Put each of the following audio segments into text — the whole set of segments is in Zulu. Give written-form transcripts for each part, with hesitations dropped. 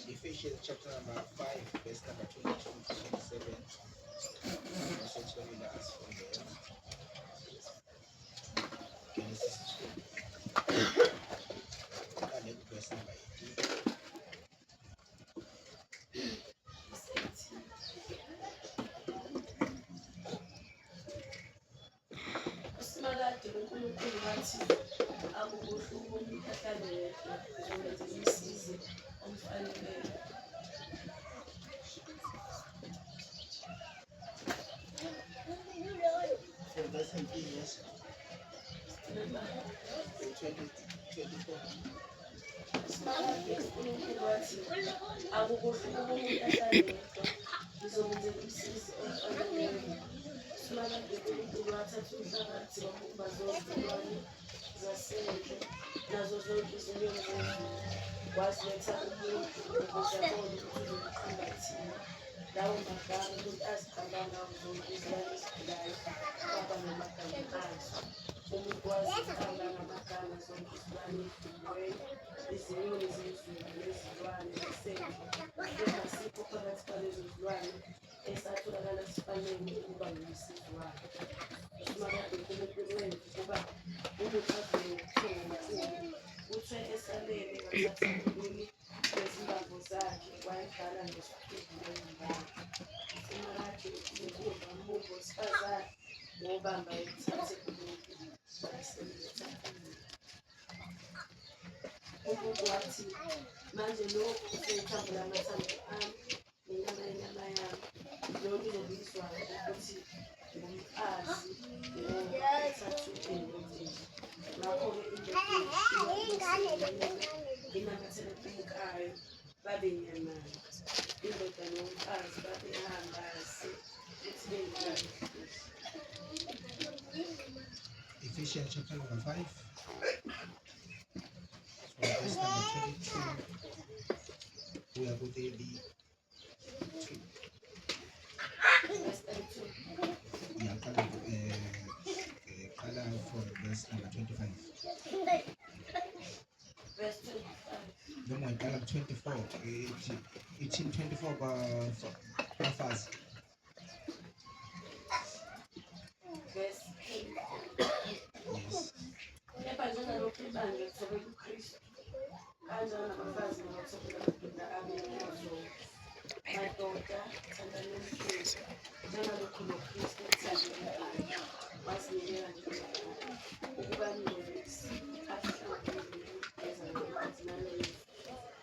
Ephesians chapter number 5, verse number 22 to 27. Also telling us from there. Genesis 2. And verse number 18. Usimakade uNkulunkulu wathi akukuhle umuntu ahlale yedwa ukuze umsize omfaneleyo. From verse 18, yes. 24. Usimakade uNkulunkulu wathi akukuhle umuntu ahlale yedwa ukuze umsize omfaneleyo. Usimakade uNkulunkulu wathatha umhlabathi wabumba zonke izilwane zasendle nazo zonke izinyoni zezulu, waziletha umuntu ukuze abone ukuthi uzokuqamba thina. Lawo magama umuntu azigqama ngawo zonke izilwane eziphilayo kwaba namagama azo. Umuntu waziqamba ngamagama zonke izilwane eziphilayo, izinyoni zezulu nezilwane zasendle. Kungasikho phakathi kwalezo zilwane esatholakala sifanele ukuba ngumsizi wakhe. Usimakade uNkulunkulu wenza ukuba umuntu avele ngokuthula. Uthe esalele wathatha ulunye lwezimbambo zakhe wayibhala ngesikhulu ngengalo. Usimakade uNkulunkulu wambumba owesifazane wobamba ethathe umuntu waseletha kuye. Umuntu wathi, manje lokhu useyithambo lamathambo ami nenyama yenyama yami. Lolu lizobizwa ukuthi ngumfazi ngoba ethathu endodeni. Ngakho-ke indoda inamathela eqhamukayo babe nyamanye. Indoda nomfazi babehambase futhi bengakaze. Ephesians chapter number 5. From verse number 22. We are going to the 2. Yeah, color for verse number 25. Verse 25. No more color 24. 1824 fast. Verse 8. Yes. Kepha njengalokhu ibandla lithobe kuKristu, kanjalo nabafazi nabathobe amadoda abo ngokuzona. Madoda, thandanani umkhwezi, njengalokhu noKristu ethande ibandla, wazinikela njengalo, ukuba niyobisi, ahlangane nokugeza ngamanzi nalezi,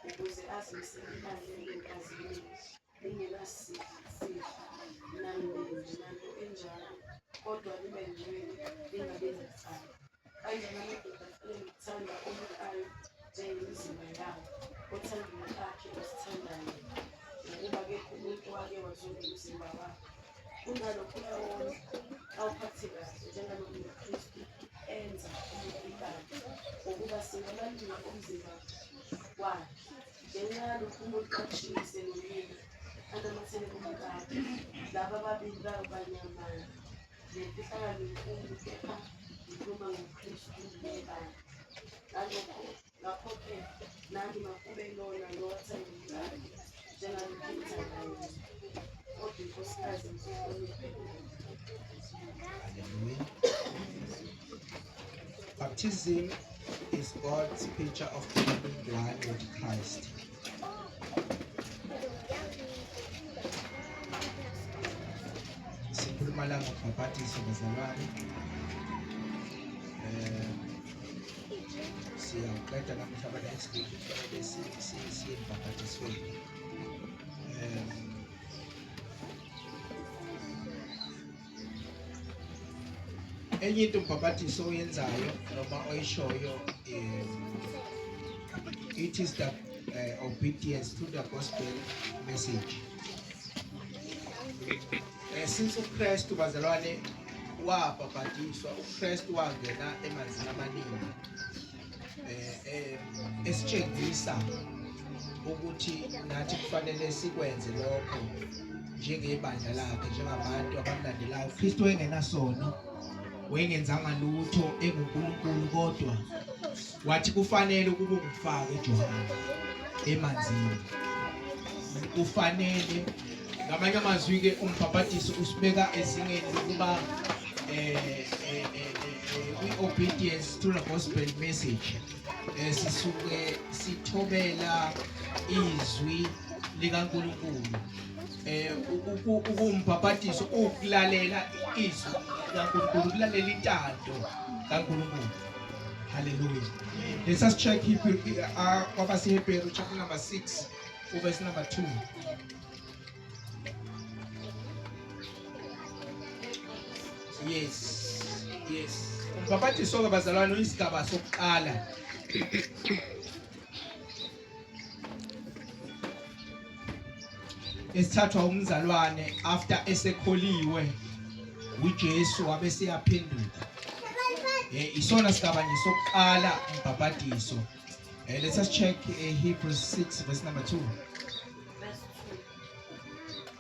ukuze azimisele ibandla elingenkazini, lingenasici, namnene, nanto enjalo, kodwa libe ngcwele, lingabi necala. Kanjalo amadoda afanele ukuthanda omkayo njengemizimba yawo, othanda umkakhe osithandayo, ngokuba akekho umuntu owake wazonda umzimba wakhe. Kunalokho uyawona awuphathe kahle njengalokhu noKristu enza umuntu ibandla, ngokuba singabalimi omzimba wakhe. Ngenxa yalokhu umuntu aqinise nomyeni anamathele kumkakhe, laba ababili bayobanyamanye. Lento ihlakani inkulu, kepha ngikhuluma ngoKristu nebandla. Ngakho-ke nani makube lona lowathanda umkakhe njengalokhu nithanda yena, kodwa inkosikazi msihloniphe. Hallelujah. Baptism is God's picture of becoming one with Christ. Sikhuluma la ngobhapatiso bazalwane. Siyaqeda namuhla but next week kufanele siye ebhaphatisweni. Enye into umbhapatiso oyenzayo noma oyishoyo, it is the obedience to the gospel message. Since uKristu bazalwane wabhaphatiswa, uKristu wangena emanzini amaningi, esitshengisa ukuthi nathi kufanele sikwenze lokho njengebandla lakhe, njengabantu abamlandelayo. uKristu engenasono, wayengenzanga lutho, enguNkulunkulu, kodwa wathi kufanele ukuba ungifake eJohane emanzini. Kufanele, ngamanye amazwi ke, umbhabhatiso usibeka ezingeni lokuba we-obedience to the gospel message. Sisuke sithobela izwi likaNkulunkulu. Ukumbhabhatiso ukulalela izwi likaNkulunkulu, ukulalela intando kaNkulunkulu. Hallelujah. Let us check Hebrew chapter number 6, verse number 2. Yes. Umbhabhatiso ke bazalwane uyisigaba sokuqala. Esithathwa umzalwane after esekholiwe uJesu wabe seyaphenduka. Isona sigaba nje sokuqala umbhabhatiso. Let us check Hebrews 6 verse number 2. Verse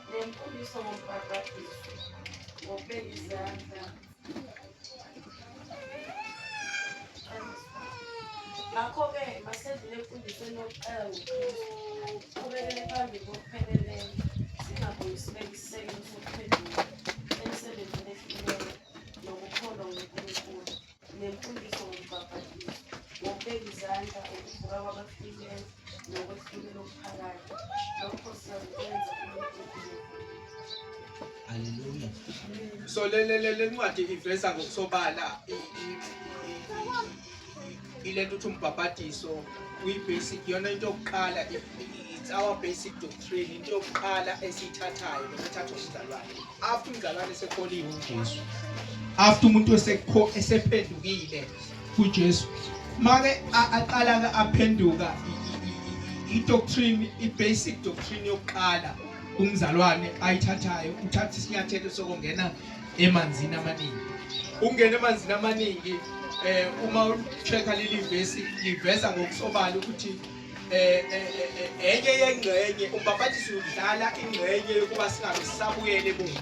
2. Nemfundiso ngombhabhatiso ngokubeka izandla. Ngakho-ke masendlule emfundisweni yokuqala ngoKristu, ubekele phambili kokupheleleyo, singabuyi sibeke isisekelo sokuphenduka emsebenzini ehlukileyo nokukholwa ngoNkulunkulu. Nemfundiso ngombhabhatiso ngokubeka izandla, ukuvuka kwabafileyo nokwehluleka okuphakathi. Lokho siyakwenza uNkulunkulu. Hallelujah. So le ncwadi iveza ngokusobala ilento ukuthi umbhabhatiso uyi-basic, yona into yokuqala, it's our basic doctrine, into yokuqala esiyithathayo nokuthathwa umzalwane. After umzalwane esekholiwe uJesu, after umuntu esephendukile kuJesu, make aqala aphenduka, i-doctrine, i-basic doctrine yokuqala umzalwane ayithathayo, uthatha isinyathelo sokungena emanzini amaningi. Ungena emanzini amaningi, uma ucheck-a leli vesi liveza ngokusobala ukuthi enye yengxenye umbhabhatiso udlala ingxenye yokuba singabe sisabuyele emuva.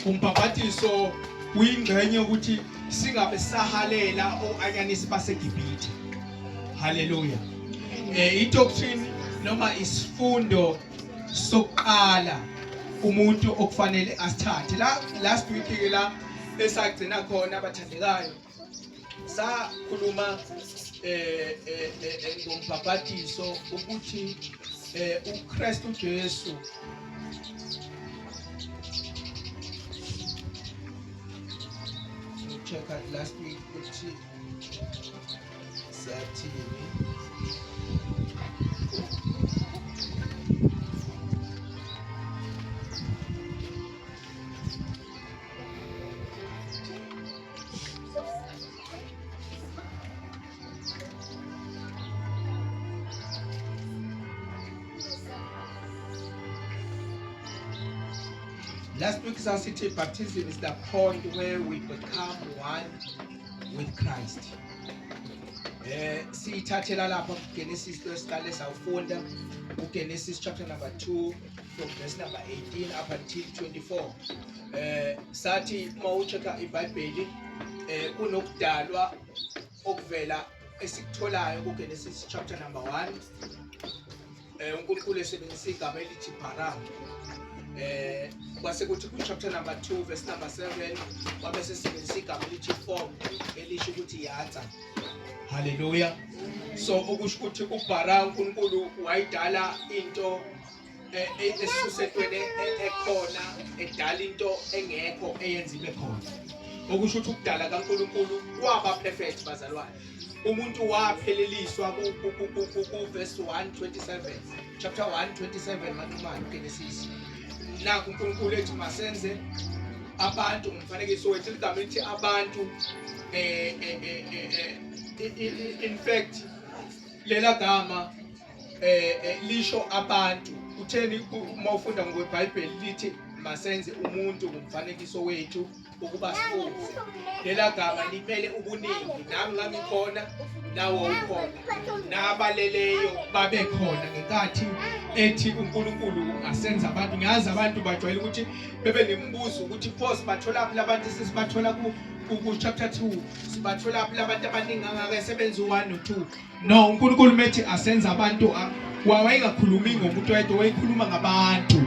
Umbhabhatiso uyingxenye ukuthi singabe sisahalela o-anyanisi baseGibhithe. Hallelujah. I-doctrine noma isifundo sokuqala umuntu okufanele asithathe. Last week ke la esagcina khona abathandekayo, sakhuluma ngombhabhatiso ukuthi uKristu Jesu check out last week ukuthi sathini. Last week said baptism is the point where we become one with Christ. Siyithathela lapha kuGenesis lesiqale sawufunda uGenesis chapter number 2 from verse number 18 up until 24. Sathi mawucheka iBhayibheli kunokudalwa okuvela esikutholayo kuGenesis chapter number 1. uNkulunkulu esebenzisa igama elithi bara. Kwase kuthi ku chapter number 2 verse number 7 wabe sesebenzisa igama elithi form elisho ukuthi yatsa. Hallelujah. So okusho ukuthi uBara uNkulunkulu wayidala into esusethweni ekhona, edala into engekho eyenza ibe khona. Okusho ukuthi ukudala kaNkulunkulu kwaba perfect bazalwane. Umuntu wapheleliswa ku verse 127, chapter 127 manumani uGenesis. La uNkulunkulu ethi masenze abantu umfanekiso wethu, igama lithi abantu. In fact lela gama lisho abantu. Utheni uma ufunda ngokweBhayibheli lithi masenze umuntu ngomfanekiso wethu ukuba sifunze. Lela gama limele ubuningi, nami ngangikhona nawo ukhona, nabaleleyo babe khona ngenkathi ethi uNkulunkulu asenza abantu. Ngiyazi abantu bajwayele ukuthi bebe nemibuzo ukuthi pho sibathola phi labantu sesibathola ku chapter 2, sibathola phi labantu abaningi angake sebenza u1 no2. No, uNkulunkulu methi asenza abantu wayengakhulumi ngomuntu oyedwa, wayekhuluma ngabantu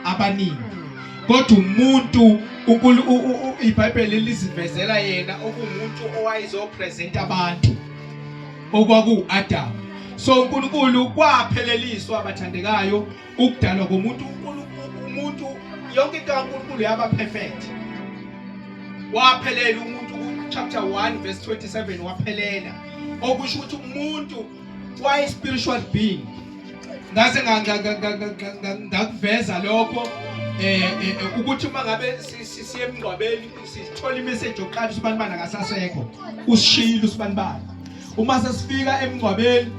abaningi. Kodwa umuntu iBhayibheli lizivezela yena okumuntu owayezopresenta abantu okwaku Adam. So uNkulunkulu kwapheleliswa abathandekayo ukudalwa komuntu. Umuntu yonke into kaNkulunkulu yaba perfect. Waphelela umuntu ku chapter 1 verse 27 waphelela. Okusho ukuthi umuntu waye spiritual being. Ngase ngakuveza lokho ukuthi uma ngabe siye emngcwabeni sithola imessage yokuqala uSibanibani akasasekho, usishilo uSibanibani. Uma sesifika emngcwabeni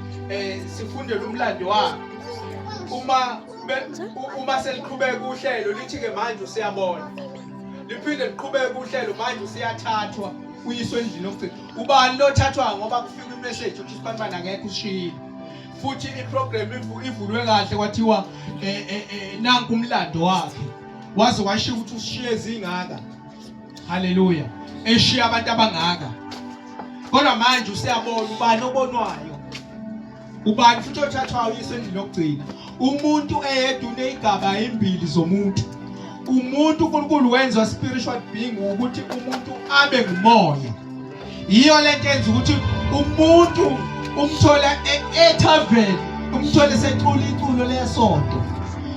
sifundele umlando wakhe. Uma seliqhubeka uhlelo lithi ke manje usiyabona, liphinde liqhubeka uhlelo manje usiyathathwa uyiswe endlini yokugcina. Ubani lo thathwa ngoba kufika imessage ukuthi uSibanibani angekho ushilo. Futhi iprogram ivulwe kahle kwathiwa nanku umlando wakhe, waze washiya ukuthi ushiye zingaka. Haleluya. Eshiya abantu abangaka. Kodwa manje usiyabona ubani obonwayo, ubani futhi othathwayo uyiswe endlini yokugcina. Umuntu eyedwa unezigaba ezimbili zomuntu. Umuntu uNkulunkulu wenza spiritual being ukuthi umuntu abe ngumoya. Iyo lento yenza ukuthi umuntu umthola etavern, umthola secula iculo lesonto,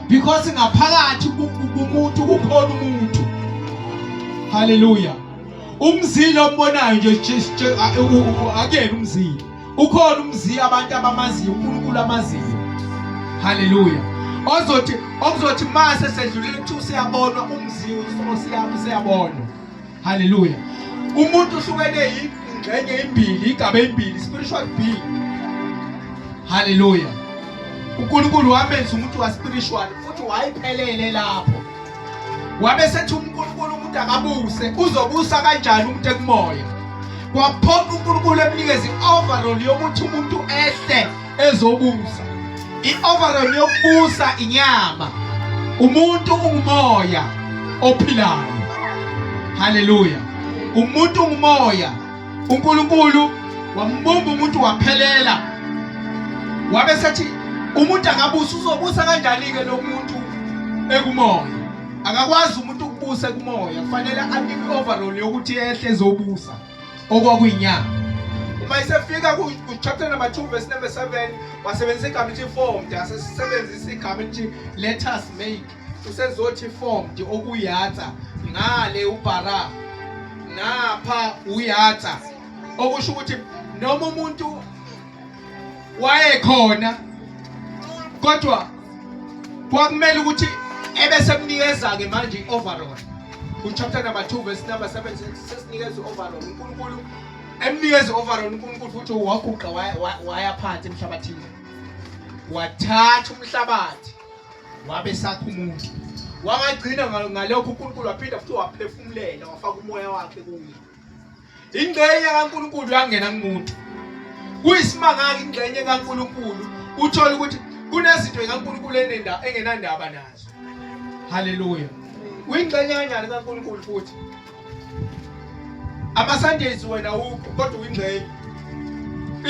because ngaphakathi kumuntu kukhona umuntu. Haleluya. Umzilo ombonayo nje akuyena umzilo, ukhona umzilo abantu abamaziyo uNkulunkulu amaziyo. Haleluya. Okuzothi mase sedlulile ukuthi usiyabonwa umzilo usiyabonwa. Haleluya. Umuntu uhlukene ingxenye ezimbili, igaba ezimbili, spiritual being. Haleluya. uNkulunkulu wamenza umuntu wa spiritual futhi wayiphelele lapho. Wabe sethi uNkulunkulu umuntu akabuse, uzobusa kanjani umuntu ekumoya? Kwaphonga uNkulunkulu emnikeze overall yokuthi umuntu ehle ezobusa. I-overall yokubusa inyama. Umuntu ungumoya ophilayo. Haleluya. Umuntu ungumoya. uNkulunkulu wambumba umuntu waphelela. Wabe sethi umuntu akabusa, uzobusa kanjani ke lo muntu ekumoya? Akakwazi umuntu ukubusa ekumoya, kufanele anike overall yokuthi ehle ezobusa okwakuyinyama. Uma isefika ku chapter number 2 verse number 7 wasebenzisa igama elithi formed, asesebenzisa igama elithi let us make. Usezothi formed okuyatha ngale ubara napha uyatha, okusho ukuthi noma umuntu wayekhona kodwa kwakumele ukuthi ebese kunikeza ke manje overall. Ku chapter number 2 verse number 7 sesinikeza overall. uNkulunkulu emnikeza overall. uNkulunkulu futhi waguqa waya phansi emhlabathini, wathatha umhlabathi wabe sakha umuntu. Wangagcina ngalokho uNkulunkulu waphinda futhi waphefumulela, wafaka umoya wakhe kuye. Ingxenye kaNkulunkulu yangena kumuntu. Kuyisimanga ingxenye kaNkulunkulu uthola ukuthi kunezinto kaNkulunkulu engenandaba nazo. Haleluya. Uyingxenye kanjani kaNkulunkulu futhi? Ama-Sundays wena ukho kodwa uyingxenye.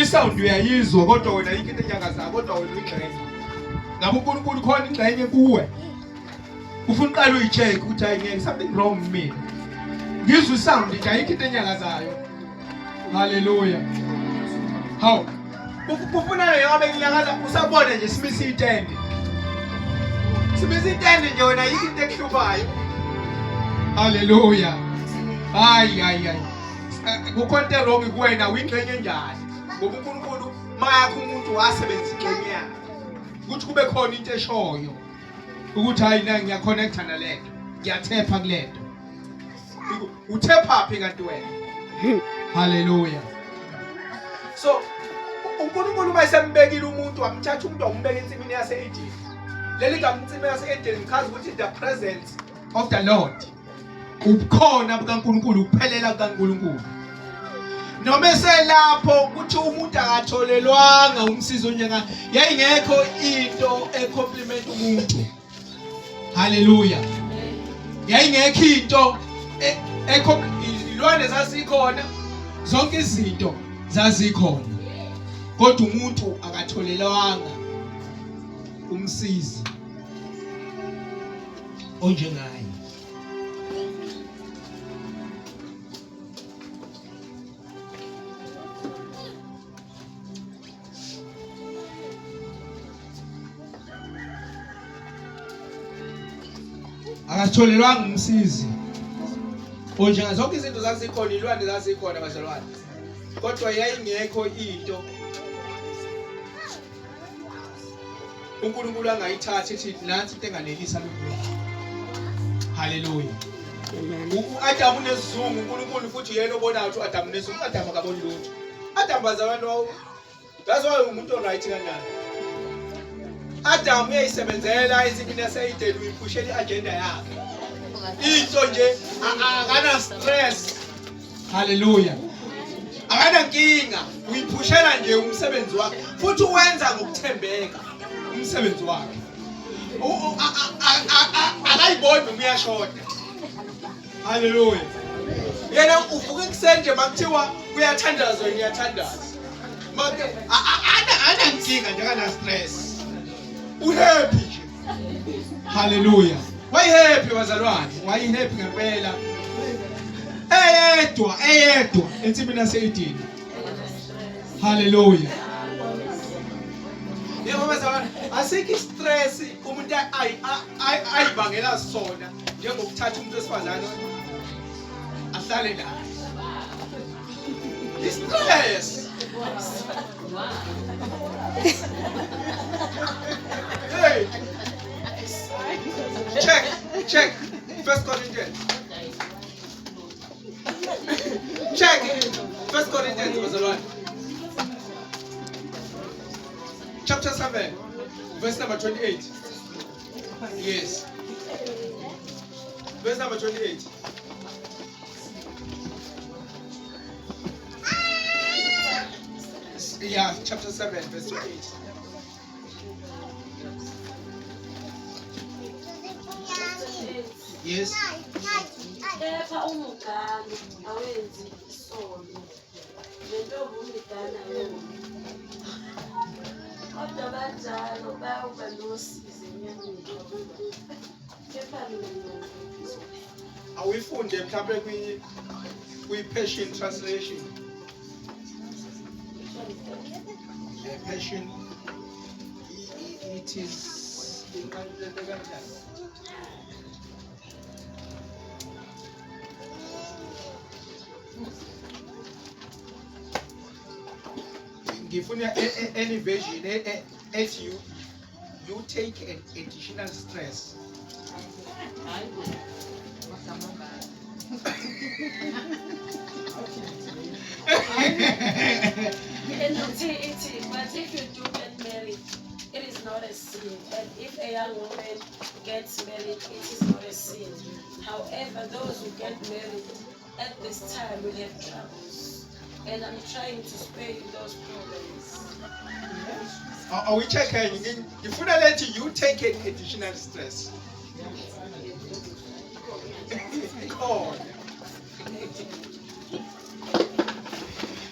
Isound uyayizwa kodwa wena yinto enyakazayo kodwa wena uyingxenye. Ngabe uNkulunkulu khona ingxenye kuwe. Ufuna uqala uyicheck ukuthi ayingeke something wrong with me. Ngizwe isound nje ayikho into enyakazayo. Haleluya. Hawu. Ufuna le ngabe nginyakaza usabona nje simisa itende. Simisa itende nje wena yikho into ekuhlupayo. Haleluya. Hayi. Kukhona into wrong kuwena, uyingxenye njani? Ngoba uNkulunkulu mayakho umuntu wasebenzisa ingxenye yakhe. Ukuthi kube khona into eshoyo. Ukuthi hayi na ngiyaconnecta nalento. Ngiyathepha kulento. Uthepha phi kanti wena? Haleluya. So uNkulunkulu mayesembekile umuntu wamthatha umuntu wambeka ensimini yase-Eden. Leli gama insimini yase-Eden ngichaza ukuthi the presence of the Lord. Ubukhona bukaNkulunkulu, ukuphelela kukaNkulunkulu. Noma eselapho kuthi umuntu akatholelwanga umsizo njenga yayingekho into ecompliment umuntu. Hallelujah. Yayingekho into izilwane zazikhona, zonke izinto zazikhona. Kodwa umuntu akatholelwanga umsizi onjengaye. Akatholelwanga umsizi onjengaye. Zonke izinto zazikhona, izilwane zazikhona bazalwane. Kodwa yayingekho into uNkulunkulu angayithathi ethi nansi into enganelisa lokho. Hallelujah. U-Adamu unesizungu, uNkulunkulu futhi yena obonayo ukuthi uAdamu unesizungu. uAdamu akaboni lutho. Adamu bazabantu wawo. That's why umuntu oright kanjani. Adamu uyayisebenzela izinto naseyideli, uyiphushela iagenda yakhe. Into nje akana stress. Hallelujah. Akana nkinga, uyiphushela nje umsebenzi wakhe futhi uwenza ngokuthembeka umsebenzi wakhe. Akayiboni umyashoda. Hallelujah. Yena uvuka ekuseni nje makuthiwa uyathandazwa, ngiyathandaza. Manje ana nkinga nje akana stress. Uhappy nje. Hallelujah. Why happy bazalwane? Why happy ngempela? Eyedwa ensimini naseyidini. Hallelujah. Yebo bazalwane, asikho stress umuntu ayibangela sona njengokuthatha umuntu wesifazane ahlale naye. Stress. Hey. Check. 1 Corinthians. Check. 1 Corinthians bazalwane. Chapter 7, verse number 28. Yes. Verse number 28. Yeah, chapter 7, verse 28. Yes. Kepha umugani awenzi isono. Lentombi umidana yona. Kodwa banjalo bayawuba nosizi enyameni. Kepha mina Awifunde mhlawumbe kwi-Passion translation. Passion, it is ngifuna any version as you take an additional stress. But if you do get married, it is not a sin. And if a young woman gets married, it is not a sin. However, those who get married at this time will have troubles. And I'm trying to spare you those problems. Are we checking? If we let you take an additional stress. God.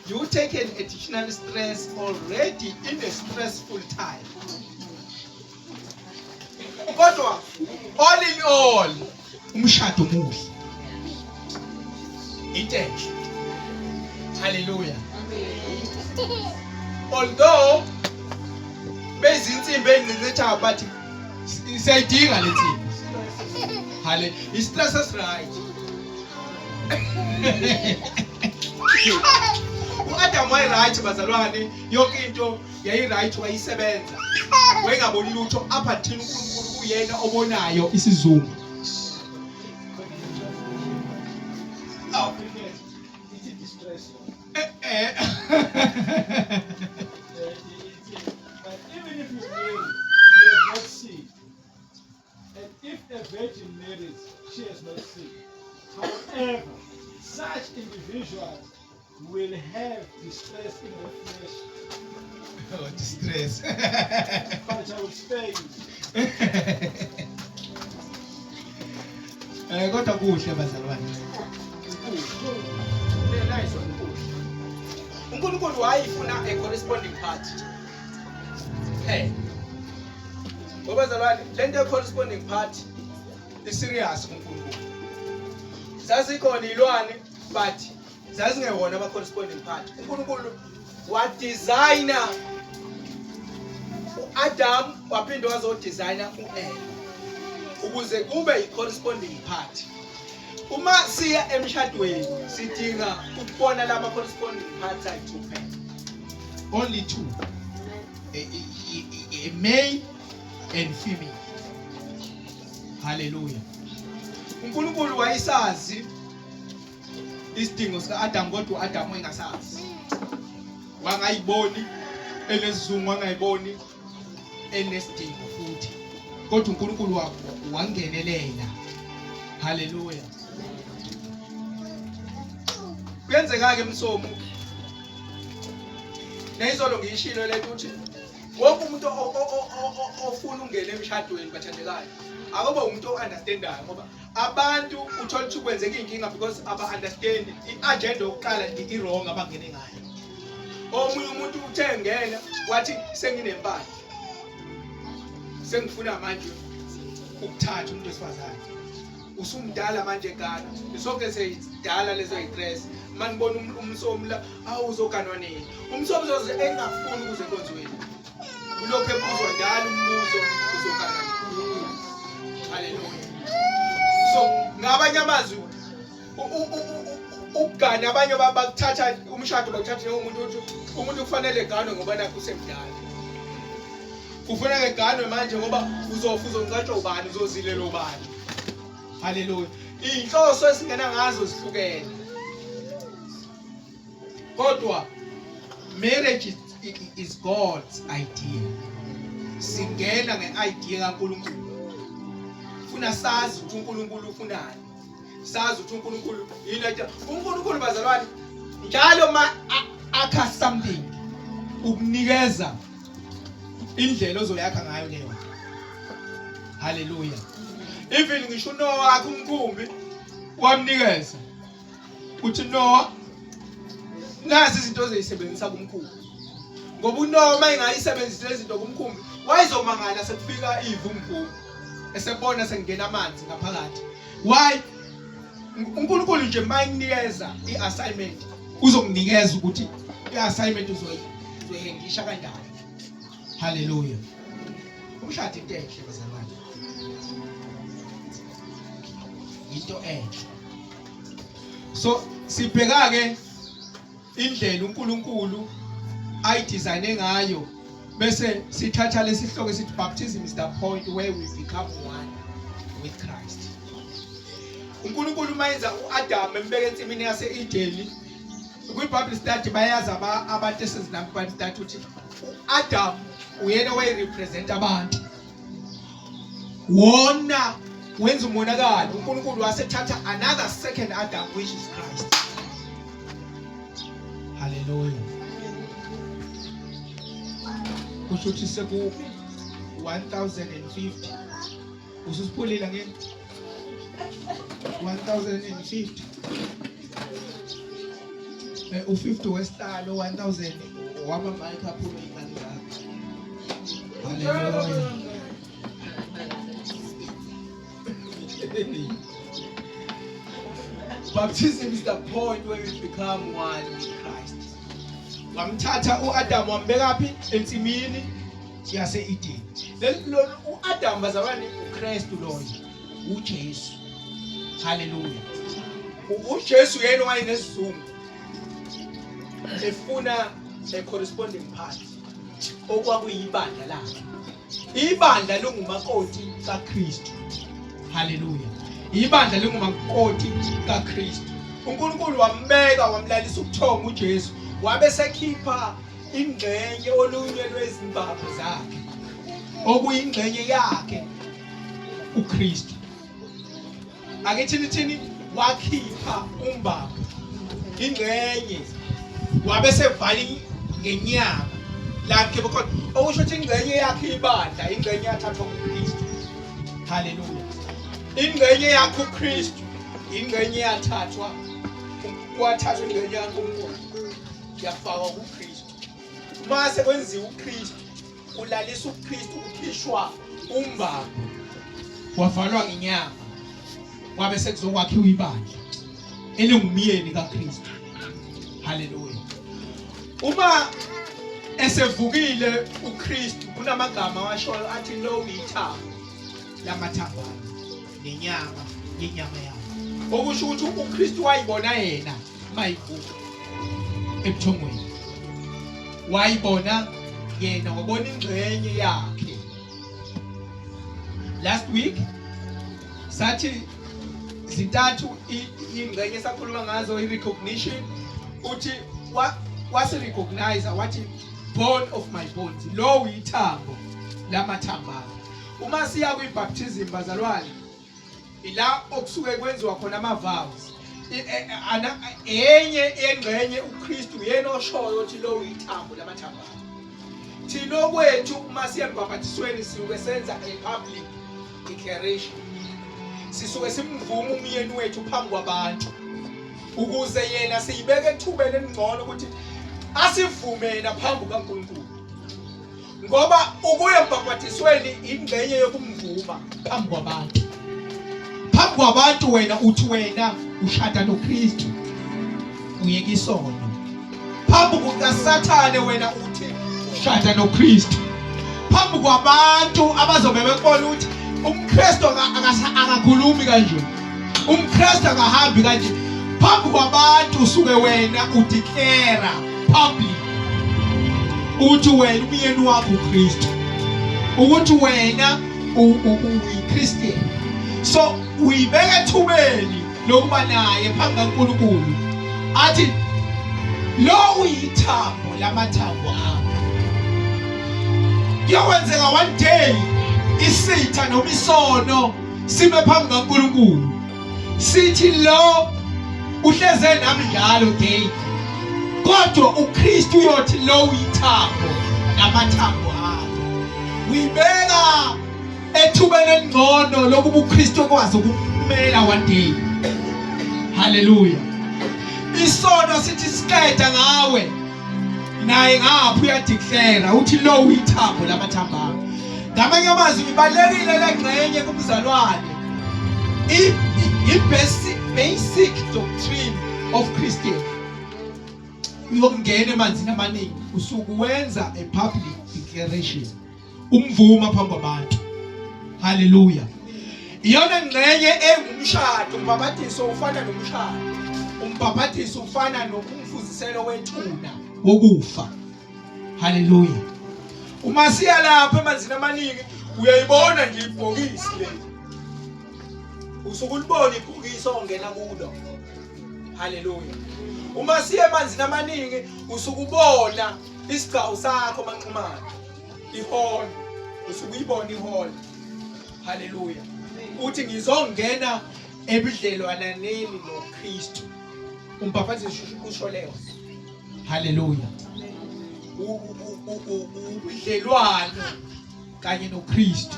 You take an additional stress already in a stressful time. But all in all, umshado muhle. Intention. Hallelujah. Although bezinsimbi encinetha but siyayidinga le nsimbi. Hallelujah. Stress is right. uAdamu wayiright bazalwane, yonke into yayiright, wayisebenza. Wayengaboni lutho apha thina uNkulunkulu kuyena obonayo isizungu. Oh. It's distressing. But even if you marry, you have not seen. And if a virgin marries, she verse 6. However, such individuals will have distress in their flesh, Oh, distress. but I will spare you. Kodwa kuhle bazalwane. Nice one kuhle. uNkulunkulu wayifuna a corresponding party. Hey. Ngoba bazalwane, lento corresponding party is serious kuNkulunkulu. Sasikhona ilwane but zazingewona ama corresponding party. uNkulunkulu wadesigner uAdam waphinde wazodesigner uEva ukuze kube i-corresponding party. Uma siya emshadweni sidinga ukubona lama corresponding parts ayi-2 kuphela. Only 2. A male and female. Hallelujah. uNkulunkulu wayesazi isidingo sika-Adam kodwa uAdam engasazi. Wangayiboni enesizungu, wangayiboni enesidingo futhi. Kodwa uNkulunkulu wangenelela. Hallelujah. Kuyenzeka ke emsomo. Nayizolo ngiyishilo lethu ukuthi wonke umuntu ofuna ungena emshadweni bathandekayo akube umuntu o-understandayo ngoba abantu uthola ukuthi kwenzeka inkinga because aba-understand i-agenda yokuqala i-wrong abangene ngayo. Omunye umuntu uthe ngena wathi senginempahla sengifuna manje ukuthatha umuntu wesifazane. Usumdala manje egana isonke seyidala lezo istress manje ngibona umsomi la awuzoganwa nini umsomi uzoze engafuni ukuze konziweni ulokho ebuzwa njalo umbuzo uzoganwa nini. Hallelujah. So ngabanye amazwi ukugana abanye bakuthatha umshado bakuthatha umuntu kufanele eganwe ngoba nakho usemdala kufanele eganwe manje ngoba uzongcatshwa ubani uzozilela ubani. Hallelujah. Inhloso esingena ngazo zihlukene. Kodwa marriage is God's idea. Singena ngeidea kaNkulunkulu. Funa sazi ukuthi uNkulunkulu ufunani. Sazi ukuthi uNkulunkulu yini ethe uNkulunkulu bazalwane njalo akha something ukunikeza indlela ozoyakha ngayo leyo. Hallelujah. Even ngisho Noah wakhe umkhumbi wamnikeza uthi Noah nazi izinto ezisebenzisa kumkhumbi ngoba uNoah mayengayisebenzisa lezi zinto kumkhumbi wayezomangala sekufika ivu umkhumbi esebona sengena amanzi ngaphakathi. Why? uNkulunkulu nje mayinikeza iassignment uzokunikeza ukuthi iassignment uzoyengisha kanjani. Hallelujah. Umshado into enhle bazalwane. Into enhle. So sibheka ke indlela uNkulunkulu ayidesigne ngayo bese sithatha lesihloko sithi baptism is the point where we become one with Christ. uNkulunkulu mayenza uAdam embeka ensimini yase-Edeni kwiBible study bayazi abantu esezinambi Bible study ukuthi uAdam uyena wayerepresent abantu wona wenza umonakalo. uNkulunkulu wasethatha another second Adam which is Christ. Hallelujah. Kusho ukuthi seku 1050 ususipholile ngeni 1050 u50 westalo 1000 wama mic aphume imali zakhe. Hallelujah. Baptism is the point where we become one with Christ. Wamthatha uAdam wambeka phi ensimini yase-Edeni. Lo uAdam bazalwane uKristu loyo uJesu. Hallelujah. uJesu yena wayenesizungu efuna a corresponding party okwakuyibandla lakhe. Ibandla lungumakoti kaKristu. Hallelujah. Ibandla lingumakoti kaKristu. uNkulunkulu wambeka wamlalisa ubuthongo uJesu wabe sekhipha ingxenye olunye lwezimbabho zakhe okuyingxenye yakhe uKristu. akethini wakhipha umbambo ingcenye wabe sevali ngenyama lakhe because okusho ukuthi ingcenye yakhe ibandla ingcenye yathathwa kuKristu. Haleluya. Ingcenye yakhe uKristu ingcenye yathathwa kwathathwa ingcenye yaNkulunkulu yafakwa kuKristu. Mase kwenziwa uKristu ulalisa uKristu ukhishwa umbambo wavalwa ngenyama kwabe sekuzokwakhiwa ibandla elingumyeni kaKristu. Haleluya. Uma esevukile uKristu kunamagama washoyo athi lo uyithambo lamathambane nenyama yenyama yakhe. Okusho ukuthi uKristu wayibona yena mayivuka ebuthongweni. Wayibona yena wabona ingcenye yakhe. Last week sathi zintathu ingcenye sakhuluma ngazo i-recognition uthi wasi-recognize wathi bone of my bones lo uyithambo lamathambane. Uma siya kwi-baptism bazalwane ila okusuke kwenziwa khona ama-vows enye engcenye uKristu yena oshoyo ukuthi lo uyithambo lamathambane. Thina kwethu uma siya emabhapathisweni sisuke senza a public declaration. Sisuke simvuma umyeni wethu phambi kwabantu ukuze yena siyibeke ethubeni elingcono ukuthi asivume yena phambi kaNkulunkulu. Ngoba ukuya emabhapathisweni ingcenye yokumvuma phambi kwabantu. Phambi kwabantu wena uthi wena ushada noKristu uyeka isono. Phambi kukaSathane wena uthi ushada noKristu. Phambi kwabantu abazobe bekubona ukuthi umKristu akakhulumi kanje. UmKristu akahambi kanje. Phambi kwabantu usuke wena udeclare public uthi wena umyeni wakho uKristu. Ukuthi wena uyiChristian. So uyibeka ethubeni lokuba naye phambi kaNkulunkulu. Athi lo uyithambo lamathambo akho. Kuyokwenzeka one day isitha noma isono sime phambi kaNkulunkulu. Sithi lo uhleze nami njalo day. Kodwa uKristu uyothi lo uyithambo lamathambo akho. Uyibeka ethubeni elingcono lokuba uKristu ekwazi ukumela one day. Haleluya. Isono sithi siqeda ngawe naye ngapha uyadeclare uthi lo uyithambo lamathambo akho. Ngamanye amazwi ibalekile lengcenye kumzalwane. Basic doctrine of Christian. Uyongena emanzini amaningi usuku wenza a public declaration. Umvuma phambi kwabantu. Haleluya. Iyona ngcenye engumshado. Umbhabhatiso ufana nomshado. Umbhabhatiso ufana nokumfuziselo wethuna wokufa. Haleluya. Uma siya lapha emanzini amaningi uyayibona nje ibhokisi le. Usuke ulibona ibhokisi ongena kulo. Haleluya. Uma siya emanzini amaningi usuke ubona isigcawu sakho manxumana. Ihall. Usuke uyibona ihall. Haleluya. Uthi ngizongena ebudlelwaneni noKristu. Umbhabhatiso usho leyo. Haleluya. Ubudlelwano kanye noKristu.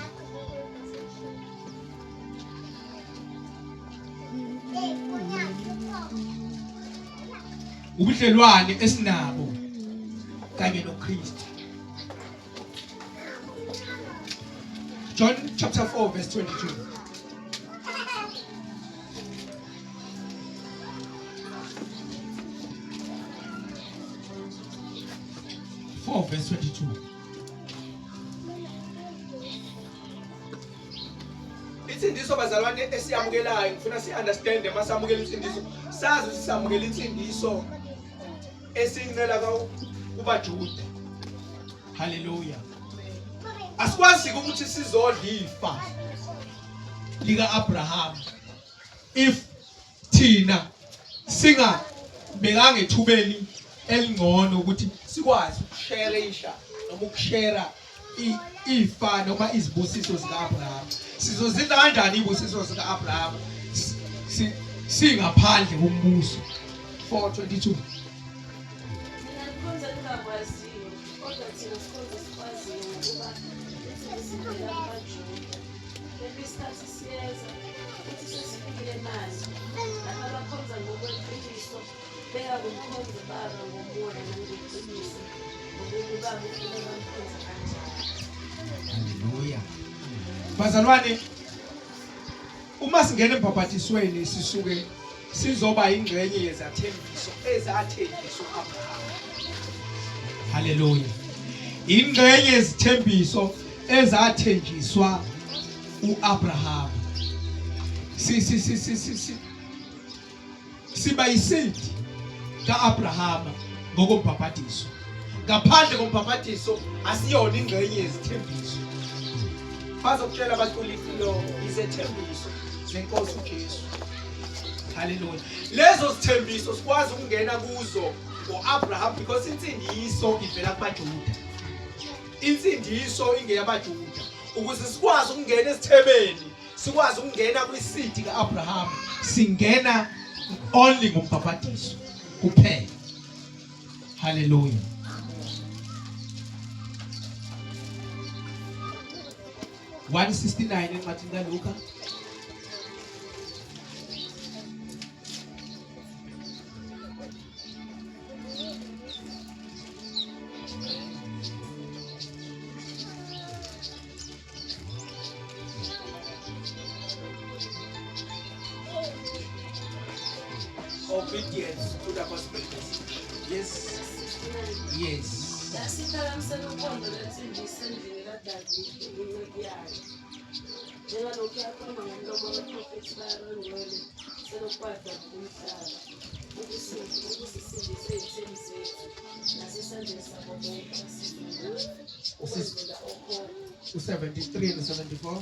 Ubudlelwane esinabo kanye noKristu. John chapter 4 verse 22. Verse 22. Insindiso bazalwane esiyamukelayo ngifuna si-understand masamukela insindiso sazi ukuthi samukela insindiso esincela kubaJuda. Haleluya. Asikwazi ukuthi sizodla ifa lika Abraham if thina singabekanga ethubeni elingcono ukuthi sikwazi ukushareisha noma ukushare ifa noma izibusiso zika Abraham. Sizozidla kanjani izibusiso zika Abraham? singaphandle kombuso. 4:22. Mina ngikhonza ngingakwaziyo, kodwa thina sikhonza sikwaziyo ngokuba sivela kumaJuda. Kepha isikhathi siyeza futhi sesifikile manje, laba abakhonza ngokweqiniso bengakumkhonza Baba ngomoya nangeqiniso, ngoba uBaba ufuna bamkhonze kanjalo. Haleluya. Bazalwane, uma singena embhabhatisweni sisuke sizoba ingxenye yezathembiso ezathenjiswa uAbraham. Haleluya. Ingxenye yezithembiso ezathenjiswa uAbraham. Siba isidi kaAbraham ngokombhabhatiso. Ngaphandle kombhabhatiso asiyona ingxenye yezithembiso. Bazokutshela abakhulifilo izethembiso zenkosi uJesu. Haleluya. Lezo zithembiso sikwazi ukungena kuzo ngoAbraham because insindiso ivela kumaJuda. Insindiso ingeyabaJuda. Ukuze sikwazi ukungena esithebeni, sikwazi ukungena kwisidi kaAbraham, singena only ngombhabhatiso kuphela. Haleluya. One 69 encwadini kaLuka. Obedience to the gospel. Yes. Yes. Yasiphakamisela uphondo lwensindiso endlini kaDavide inceku yayo. Njengalokhu yakhuluma ngomlomo weprofethi bangcwele selokwadla kumhlaba, ukusisindisa ey'theni zethu nasesandleni sabo bonke abasifuna ukwenzela okhokho. 73 and 74.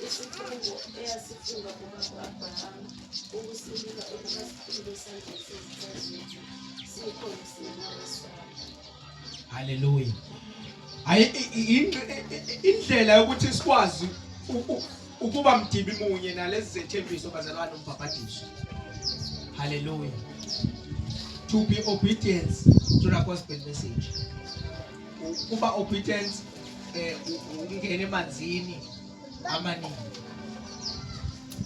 Isifungo eyasifunga kuka-Abrahama ukusilula okungasiphile esandleni sezitha zethu siyikhombisile namaswala. Haleluya. Indlela yokuthi sikwazi ukuba mdibi munye nalezi zethembiso bazalwane umbhabhatiso. Haleluya. To be obedient to the gospel message. Kuba obedient ungena emanzini amaningi.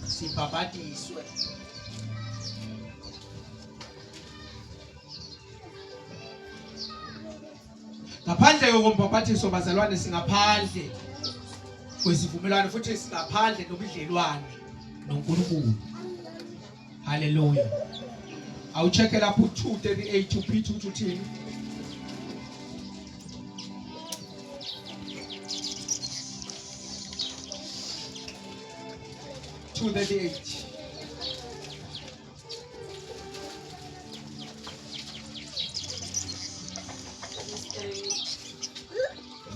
Sibhabhatiswe. Ngaphandle kokumbhabhatiso bazalwane singaphandle kwesivumelwano futhi singaphandle nobudlelwane noNkulunkulu. Haleluya. Awucheke lapho 2:38 uPeter uthini?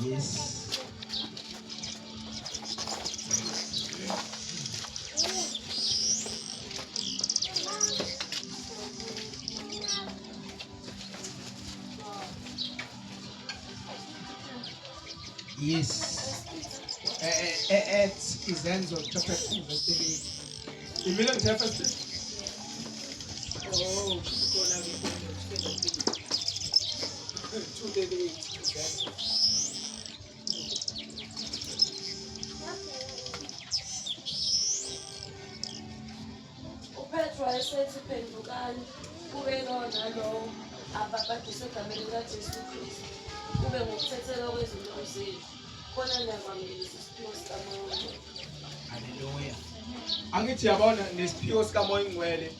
Yes. Yes. At Izenzo chapter 2 verse 38. You mean on chapter 3? Oh, 2:38. uPetro wayesethi phendukani kube lona lo ababhadiswe egameni likaJesu Kristu, kube ngokuthethela kwezinto zenu, khona niyakwamukelisa isiphiwo sikamoya. Haleluya. Angithi yabona nesiphiwo sikamoya ingcwele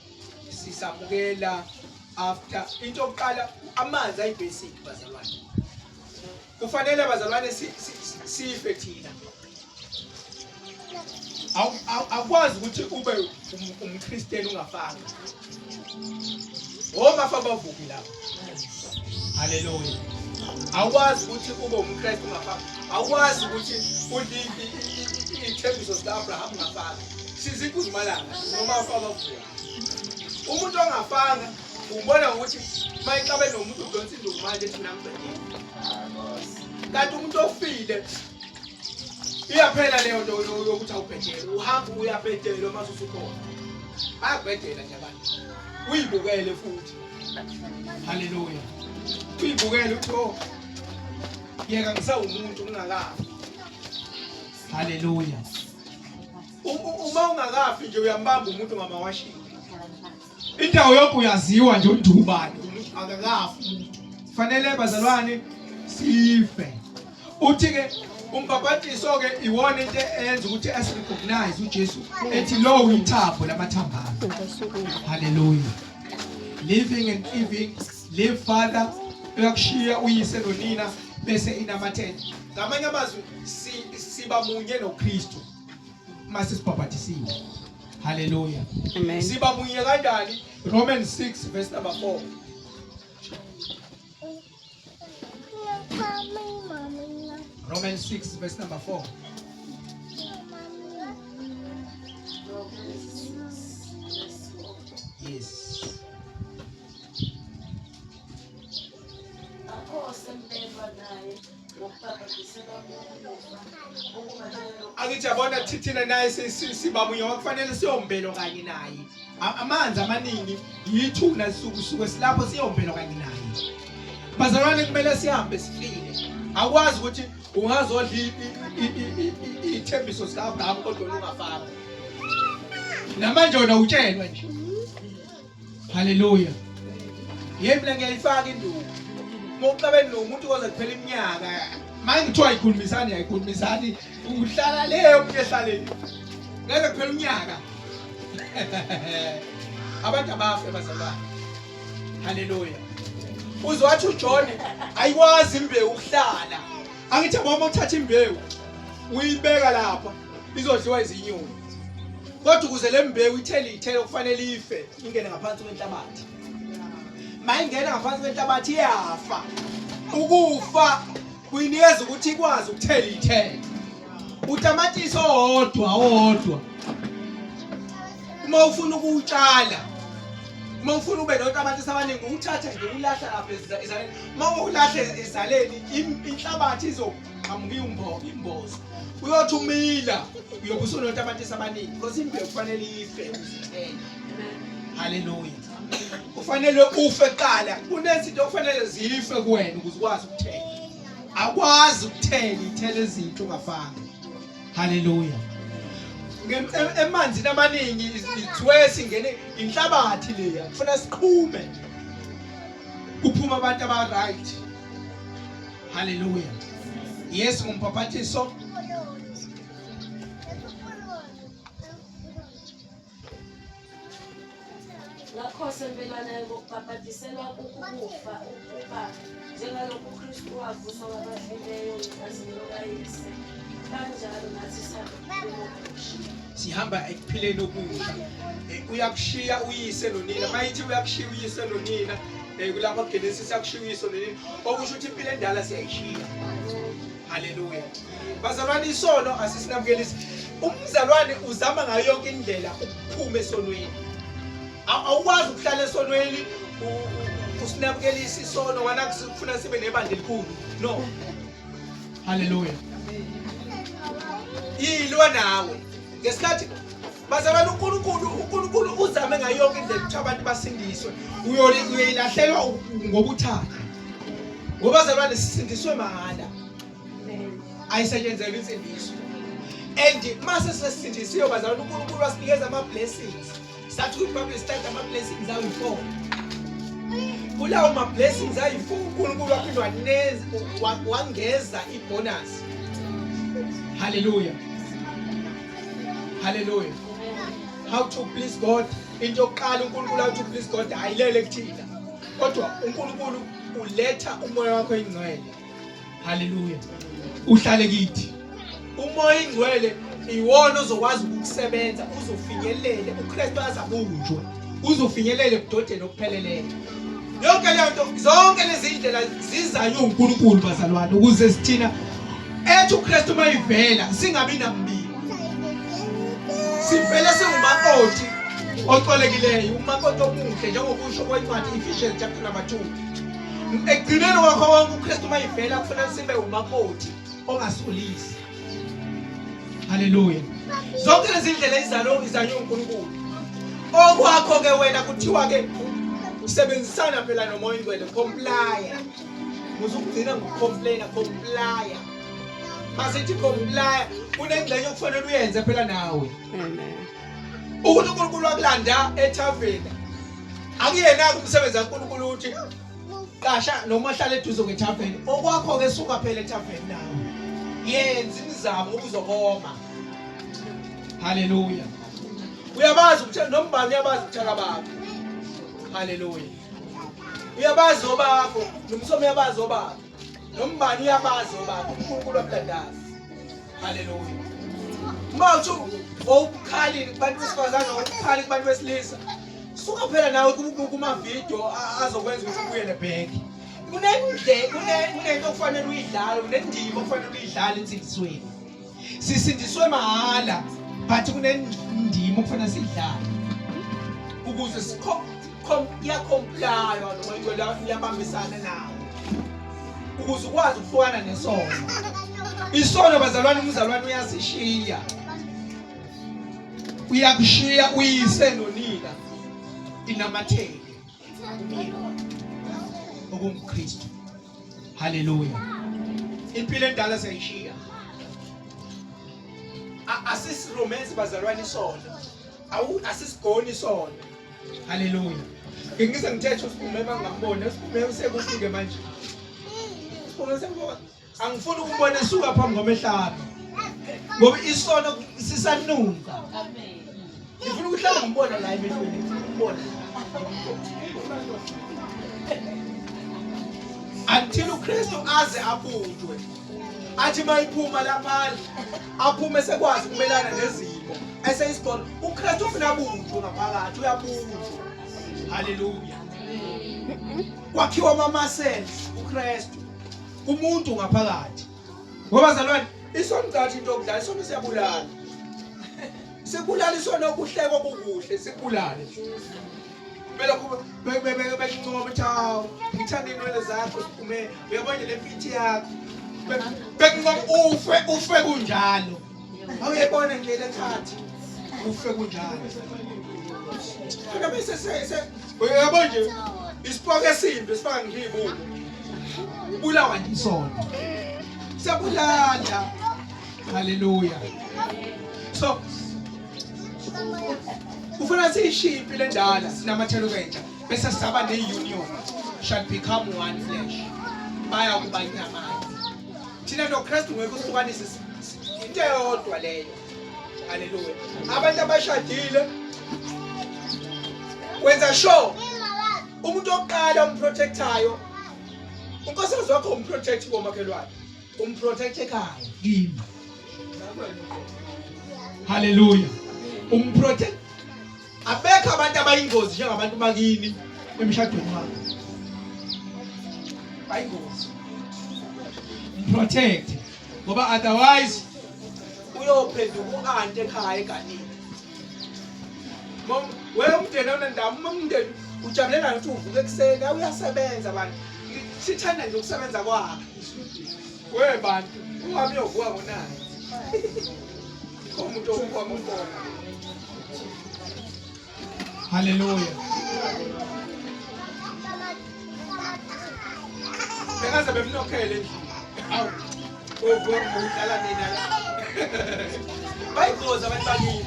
sisamukela after into yokuqala amanzi ayibasic bazalwane. Kufanele bazalwane sife thina. Akwazi ukuthi ube umKristian ungafanga. Omafaka bavuki lapho. Haleluya. Akwazi ukuthi ube umKristu ungafanga. Akwazi ukuthi ithembiso zikaAbraham ungafanga. Sizikuzimalanga noma afaka bavuki. Umuntu ongafanga ubona ukuthi mayixabe nomuntu udonsa induku manje thina ngibhekile. Kanti umuntu ofile iyaphela leyo nto yokuthi awubhedele, uhamba uyabhedela mase usukhona. bayabhedela nje abantu uyibukele futhi. Haleluya. Uyibukele uthi oh yeka ngisawumuntu ungakafi. Haleluya. Uma ungakafi nje uyambamba umuntu ngamawashini. Indawo yonke uyaziwa nje uthi ubani umuntu akakafi umuntu. Fanele bazalwane sife. Uthi ke umbhabhatiso ke iwona into eyenza ukuthi asirecognize uJesu ethi lo uyithapho lamathambane. Haleluya. Living and giving, live Father, uyakushiya uyise nonina bese inamathela. Ngamanye amazwi siba munye noKristu mase sibhabhatisiwe. Haleluya. Amen. Siba munye kanjani? Romans 6 verse number 4. Romans 6 verse number 4. Yes. Akithi yabona thina naye sibamunye wakufanele siyombelo kanye naye. Amanzi amaningi yithuna suku silapho siyombelo kanye naye. Bazalwane kumele sihambe sifile. Akwazi ukuthi ungazodla ithembiso sikaAbraham kodwa ungafaka. Namanje wena utshelwa nje. Haleluya. Yemina ngiyayifaka induku. Mokuxabene nomuntu koze kuphela iminyaka. Manje kuthiwa ayikhulumisani uhlala leyo umuntu ehlaleni. Ngeke kuphela iminyaka. Abantu abafe bazalwane. Haleluya. Uzwathi uJohn ayikwazi imbewu ukuhlala. Angithi uma uthatha imbewu uyibeka lapha izodliwa izinyoni. Kodwa ukuze le mbewu ithele kufanele ife ingene ngaphansi kwenhlabathi. Mayingena ngaphansi kwenhlabathi iyafa. Ukufa kuyinikeza ukuthi ikwazi ukuthela ithele. Utamatisi owodwa. Uma ufuna ukutshala, uma ufuna ube notamatisi abaningi uthatha nje ulahla lapha ezaleni. Uma ulahla ezaleni inhlabathi izoqhamuka imbozo. Uyothi umila uyobe usunotamatisi abaningi because imbewu kufanele ife uzithele. Haleluya. Kufanele ufe kuqala. Kunezinto okufanele zife kuwena ukuze ukwazi ukuthela. Akwazi ukuthela ithele izinto ungafanga. Haleluya. Emanzini amaningi izithwe singene inhlabathi leya. Kufanele siqhume. Kuphuma abantu aba right. Haleluya. Yes ngumpaphathiso. Ngakho sembelana ngokubhabhatiselwa ukufa ukuba njengalokhu uKristu wavuswa kwabafileyo ngegazini likaYise kanjalo nathi sihamba ekuphileni okusha. Uyakushiya uyise nonina. Mayithi uyakushiya uyise nonina kulapha kuGenesis yakushiya uyise nonina okusho ukuthi impilo endala siyayishiya. Haleluya. Bazalwane isono asisinabukelisi. Umzalwane uzama ngayo yonke indlela ukuphuma esonweni. Awukwazi ukuhlala esonweni usinabukelisa isono wana kusifuna sibe nebandla elikhulu. No. Haleluya. Yilwa nawe. Ngesikhathi bazalwane uNkulunkulu uzame ngayo yonke indlela ukuthi abantu basindiswe. Uyoyilahlelwa ngobuthaka. Ngoba bazalwane sisindiswe mahala. Ayisetshenzele insindiso. And mase sesindisiwe bazalwane uNkulunkulu wasinikeza ama blessings. Sathi uPaul start ama blessings ayi4. Kulawo ma blessings ayi4 uNkulunkulu waphindwa wangeza ibonus. Hallelujah. Hallelujah. How to please God? Into yokuqala uNkulunkulu how to please God ayilele kuthina. Kodwa uNkulunkulu uletha umoya wakhe oyingcwele. Hallelujah. Uhlale kithi. Umoya ingcwele iwona ozokwazi ukukusebenza uzofinyelele uKristu azabunjwe uzofinyelele ebudodeni okupheleleyo. Yonke le nto zonke lezi indlela zizanywe uNkulunkulu bazalwane ukuze sithina ethi uKristu mayivela singabi nambili. Sivele singumakoti ocolekileyo umakoti omuhle njengokusho kwencwadi Ephesians chapter number 2. Ekugcineni kwakho wonke uKristu mayivela kufanele sibe umakoti ongasolisi. Hallelujah. Zonke lezi indlela izanywe uNkulunkulu. ngakho ke wena kuthiwa ke sebenzisana phela nomoya ingcwele, comply. Muzukugcina ngokukhomplayina, comply. Masithi comply, kunengxenye okufanele uyenze phela nawe. Ukuthi uNkulunkulu wakulanda ethaveni, akuyena kumsebenza kaNkulunkulu uthi qasha noma hlala eduze kwethaveni. Okwakho ke suka phela ethaveni nawe, yenza imizamo ukuzokoma. Haleluya. Uyabazi ukuthi nombani uyabazi ukuthaka bakho. Haleluya. Uyabazi obakho, nomsomo uyabazi obakho, nombani uyabazi obakho, uNkulunkulu wamlandazi. Haleluya. Mawuthi wawubukhali kubantu besifazane, wawubukhali kubantu besilisa, suka phela nawe kuma-video azokwenza ukuthi ubuyele back. Kunento okufanele uyidlale, kunendima okufanele uyidlale ensindisweni. Sisindiswe mahhala, but kunendima okufanele siyidlale ukuze iyakhomplaywa noma ingcwele iyabambisana nawe, ukuze ukwazi ukuhlukana nesono. Isono bazalwane, umzalwane uyazishiya, uyakushiya uyise nonina inamathele kumina okungukristu. Haleluya. Impilo endala siyayishiya. Asisiromance bazalwane isono, asisigoni isono. Haleluya. Ngize ngithethe uSiphume bangambona, uSiphume usekufike manje. USiphume sekufika. Angifuni ukubona esuka phambi komehlaba, ngoba isono sisanunga. Amen. Ngifuna ukuhlala ngibona la emehlweni, ngibona. Until uKristu aze abunjwe, athi mayiphuma lapha aphume sekwazi ukumelana nezimo eseyisigona. uKristu ufuna abunjwe ngaphakathi, uyabunjwa. Haleluya. Kwakhiwa ama-muscles uKristu kumuntu ngaphakathi. Ngoba bazalwane, isono ngathi into okudlala, isono siyabulala. Sikubulala isono okuhleko okukuhle, sikubulale. Belokhu bencoma ukuthi hawu ngithanda inwele zakho Siphume, uyabona le mfithi yakho. Bencoma ufe kunjalo. Awuyebona nje le khathi ufe kunjalo. Kodwa bese uyabona nje isipoke esimbi esifaka ngiyibuko. Ubulawa isono. Siyabulala. Haleluya. So ufuna siyishiye impilo endala sinamathelo kwenja bese sisaba ne-union, shall become one flesh. Baya kuba inyama. Thina noKristu ngeke usihlukanise, into eyodwa leyo. Haleluya. Abantu abashadile wenza sure umuntu oqala umprotectayo, unkosikazi wakho umprotect komakhelwane, umprotect ekhaya kimi. Haleluya. Umprotect. Abekho abantu abayingozi njengabantu bakini emshadweni wakho. Bayingozi. Protect. Ngoba otherwise uyophenduka u-ante ekhaya eganini. Wewe umndeni awunandaba, umndeni ujabulela ukuthi uvuke ekuseni, uyasebenza abantu. Sithanda nje ukusebenza kwakhe. Wewe bantu, ungabe uyovuka ngo-9. Umuntu ovuka ngo-4. Haleluya. Bengaze bemnokhele endlini. Awu. Uvuka udlala nina la. Bayingozi abantu bakini.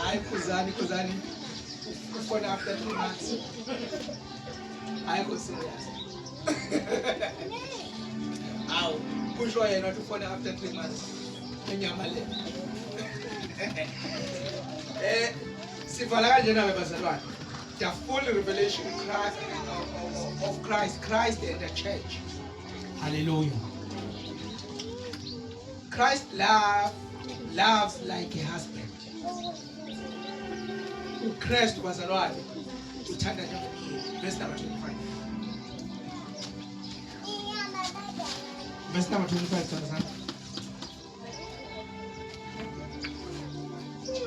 Hayi Khuzani. Ufona after 3 months. Ayikho serious. Awu, kusho yena ukuthi ufona after 3 months. Enyama le. Sivala kanjena bazalwane. The full revelation of Christ and the church. Hallelujah. Christ loves like a husband. uKristu bazalwane uthanda njengomyeni. Verse number 25. Verse number 25 sana.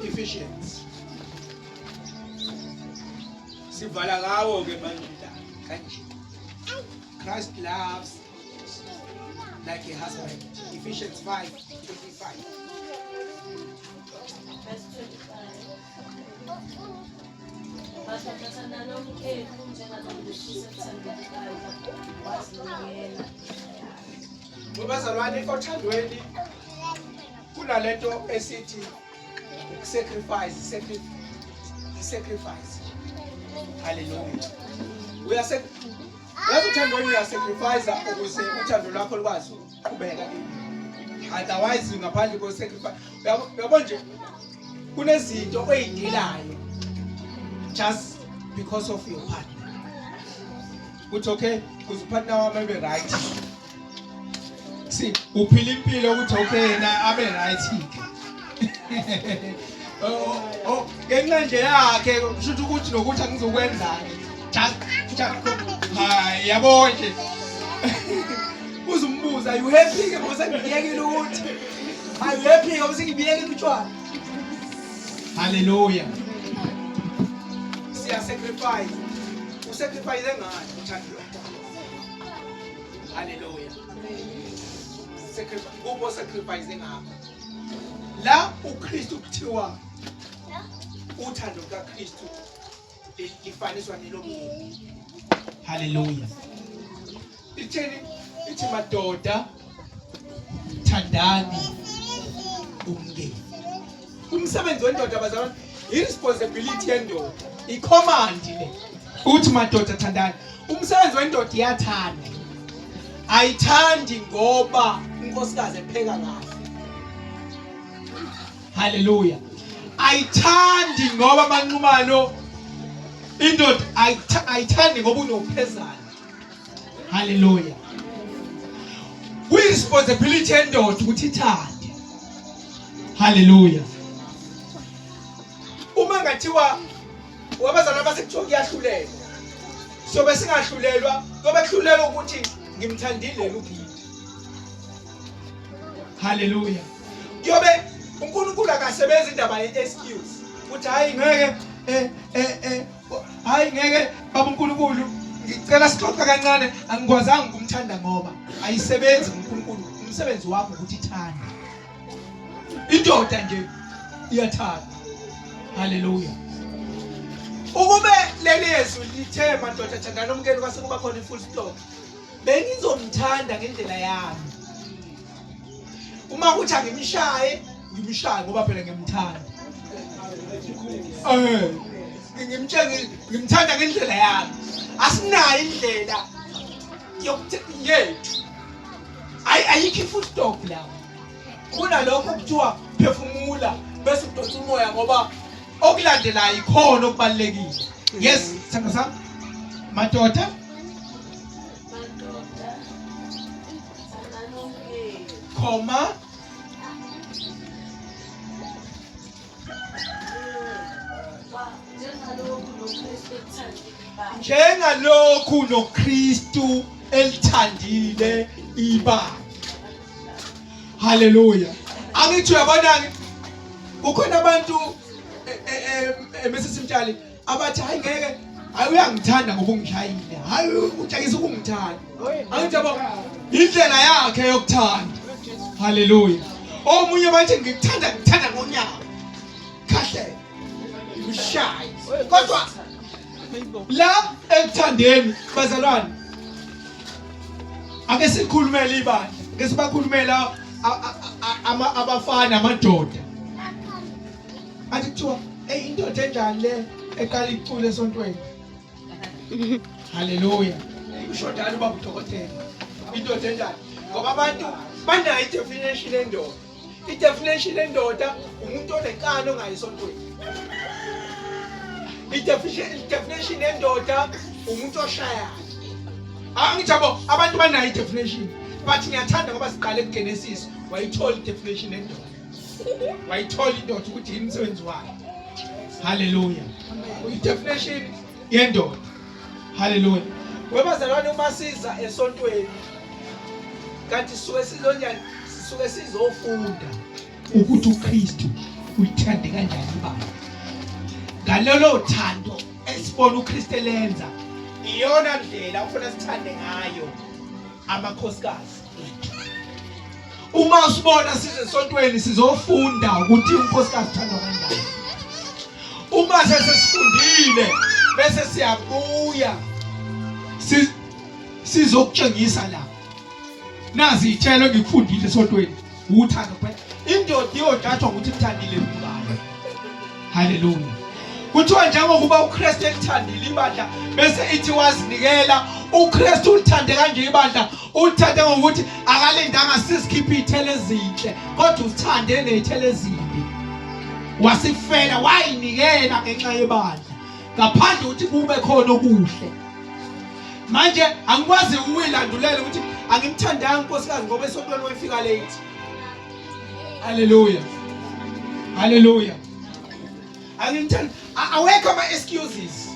Ephesians. Sivala ngawo ke manje la kanje. Christ loves like a husband. Ephesians 5:25. Verse 25. Madoda thandani omkhulu njenganombusiso ethandekayo wazinikela. Bazalwane othandweni kunalento esithi sacrifice. Hallelujah. Uyazi uthandweni uyasacrifice ukuze uthando lwakho lukwazi ukuqhubeka. Otherwise ngaphandle ko sacrifice uyabona nje kunezinto oyidelayo just because of your partner. Uthi okay, kuze partner wami abe right. See, uphila impilo ukuthi okay na abe right ke. Ngenxa nje yakhe kusho ukuthi nokuthi angizokwenzani. Just hayi yabo nje. Uzumbuza you happy ke ngoba ngiyekile ukuthi. Are you happy ngoba sengibiyekile utshwala? Hallelujah. Siya sacrifice. Usacrifice ngani uthando lwakho? Hallelujah. Kubo sacrifice ngapha. La uKristu kuthiwa uthando kaKristu lifaniswa nelomyeni. Hallelujah. Ithi madoda thandani umngeni. Umsebenzi wendoda bazalwane irresponsibility yendoda. I-command le. Uthi madoda thandani. Umsebenzi wendoda iyathanda. Ayithandi ngoba unkosikazi epheka kahle. Hallelujah. Ayithandi ngoba manqumano indoda ayithandi ngoba unophezana. Hallelujah. Responsibility yendoda ukuthi ithande. Hallelujah. Uma ngathiwa wabazalwane basekuthiwa kuyahlulela. So besingahlulelwa, ngoba kuhlulelwa ukuthi ngimthandile uPhili. Hallelujah. Yobe uNkulunkulu akasebenza indaba ye-excuse. Uthi hayi ngeke hayi ngeke baba uNkulunkulu ngicela sixoxe kancane angikwazanga ukumthanda ngoba ayisebenzi uNkulunkulu. Umsebenzi wakho ukuthi ithande. Indoda nje iyathanda. Hallelujah. Ukube leli yezwi lithe madoda thandana umkeni kwase kuba khona i-full stop. Bengizomthanda ngendlela yami. Uma kuthi angimshaye, ngimshaye ngoba phela ngimthanda. Ngimthanda ngendlela yami. Asinayo indlela yethu. Ayikho i-full stop la. Kunalokho kuthiwa phefumula bese udonsa umoya ngoba okulandelayo ikhona okubalekile. Yes, sithando sami. Madoda Koma njengalokhu noKristu elithandile ibandla. Hallelujah. Angithi uyabona ukhona abantu emesesimtshali abathi hayi ngeke hayi uyangithanda ngoba ungishayile. Hayi utshakisa ukungithanda. Angithi yabo indlela yakhe yokuthanda. Hallelujah. Omunye bathi ngithanda ngonyaka. Kahle. Ushayi. Kodwa la ekuthandeni bazalwane ake sikhulumele ibandla. Ake sibakhulumela abafana amadoda. Athi kuthiwa indoda enjani le eqala icule esontweni. Hallelujah. Ushodana ubaba udokotela. Indoda enjani? Ngoba abantu banayo i-definition yendoda. I-definition yendoda umuntu onenkani ongayisontweni. I-definition yendoda umuntu oshayayo. Angithi yabo abantu banayo i-definition. Bathi ngiyathanda ngoba siqale kuGenesis wayithola i-definition yendoda. Wayithola indoda ukuthi yini umsebenzi wayo. Hallelujah. I-definition yendoda. Hallelujah. Webazalwane uma siza esontweni kanti sisuke sizonjani? Sisuke sizofunda ukuthi uKristu uyithande kanjani ibandla. Ngalolo thando esibona uKristu elenza iyona ndlela ufuna sithande ngayo amakhosikazi. uma usibona size esontweni sizofunda ukuthi unkosikazi uthandwa kanjani. Uma sesifundile bese siyabuya sizokutshengisa la. Nazi ithelo ngikufundile esontweni uthando phela. Indoda iyojatshwa ukuthi ithandile ngubani. Hallelujah. Kuthiwa njengokuba uKristu elithandile ibandla bese ithi wazinikela. uKristu ulithande kanje ibandla ulithande ngokuthi akalindanga sisikhiphe ithele ezinhle kodwa uthande nezithele ezimbi. Wasifela wayinikela ngenxa yebandla ngaphandle ukuthi kube khona okuhle. Manje angikwazi ukuyilandulela ukuthi angimthandanga unkosikazi ngoba esontweni wayefika late. Hallelujah. Hallelujah. Angimthanda awekho ama excuses.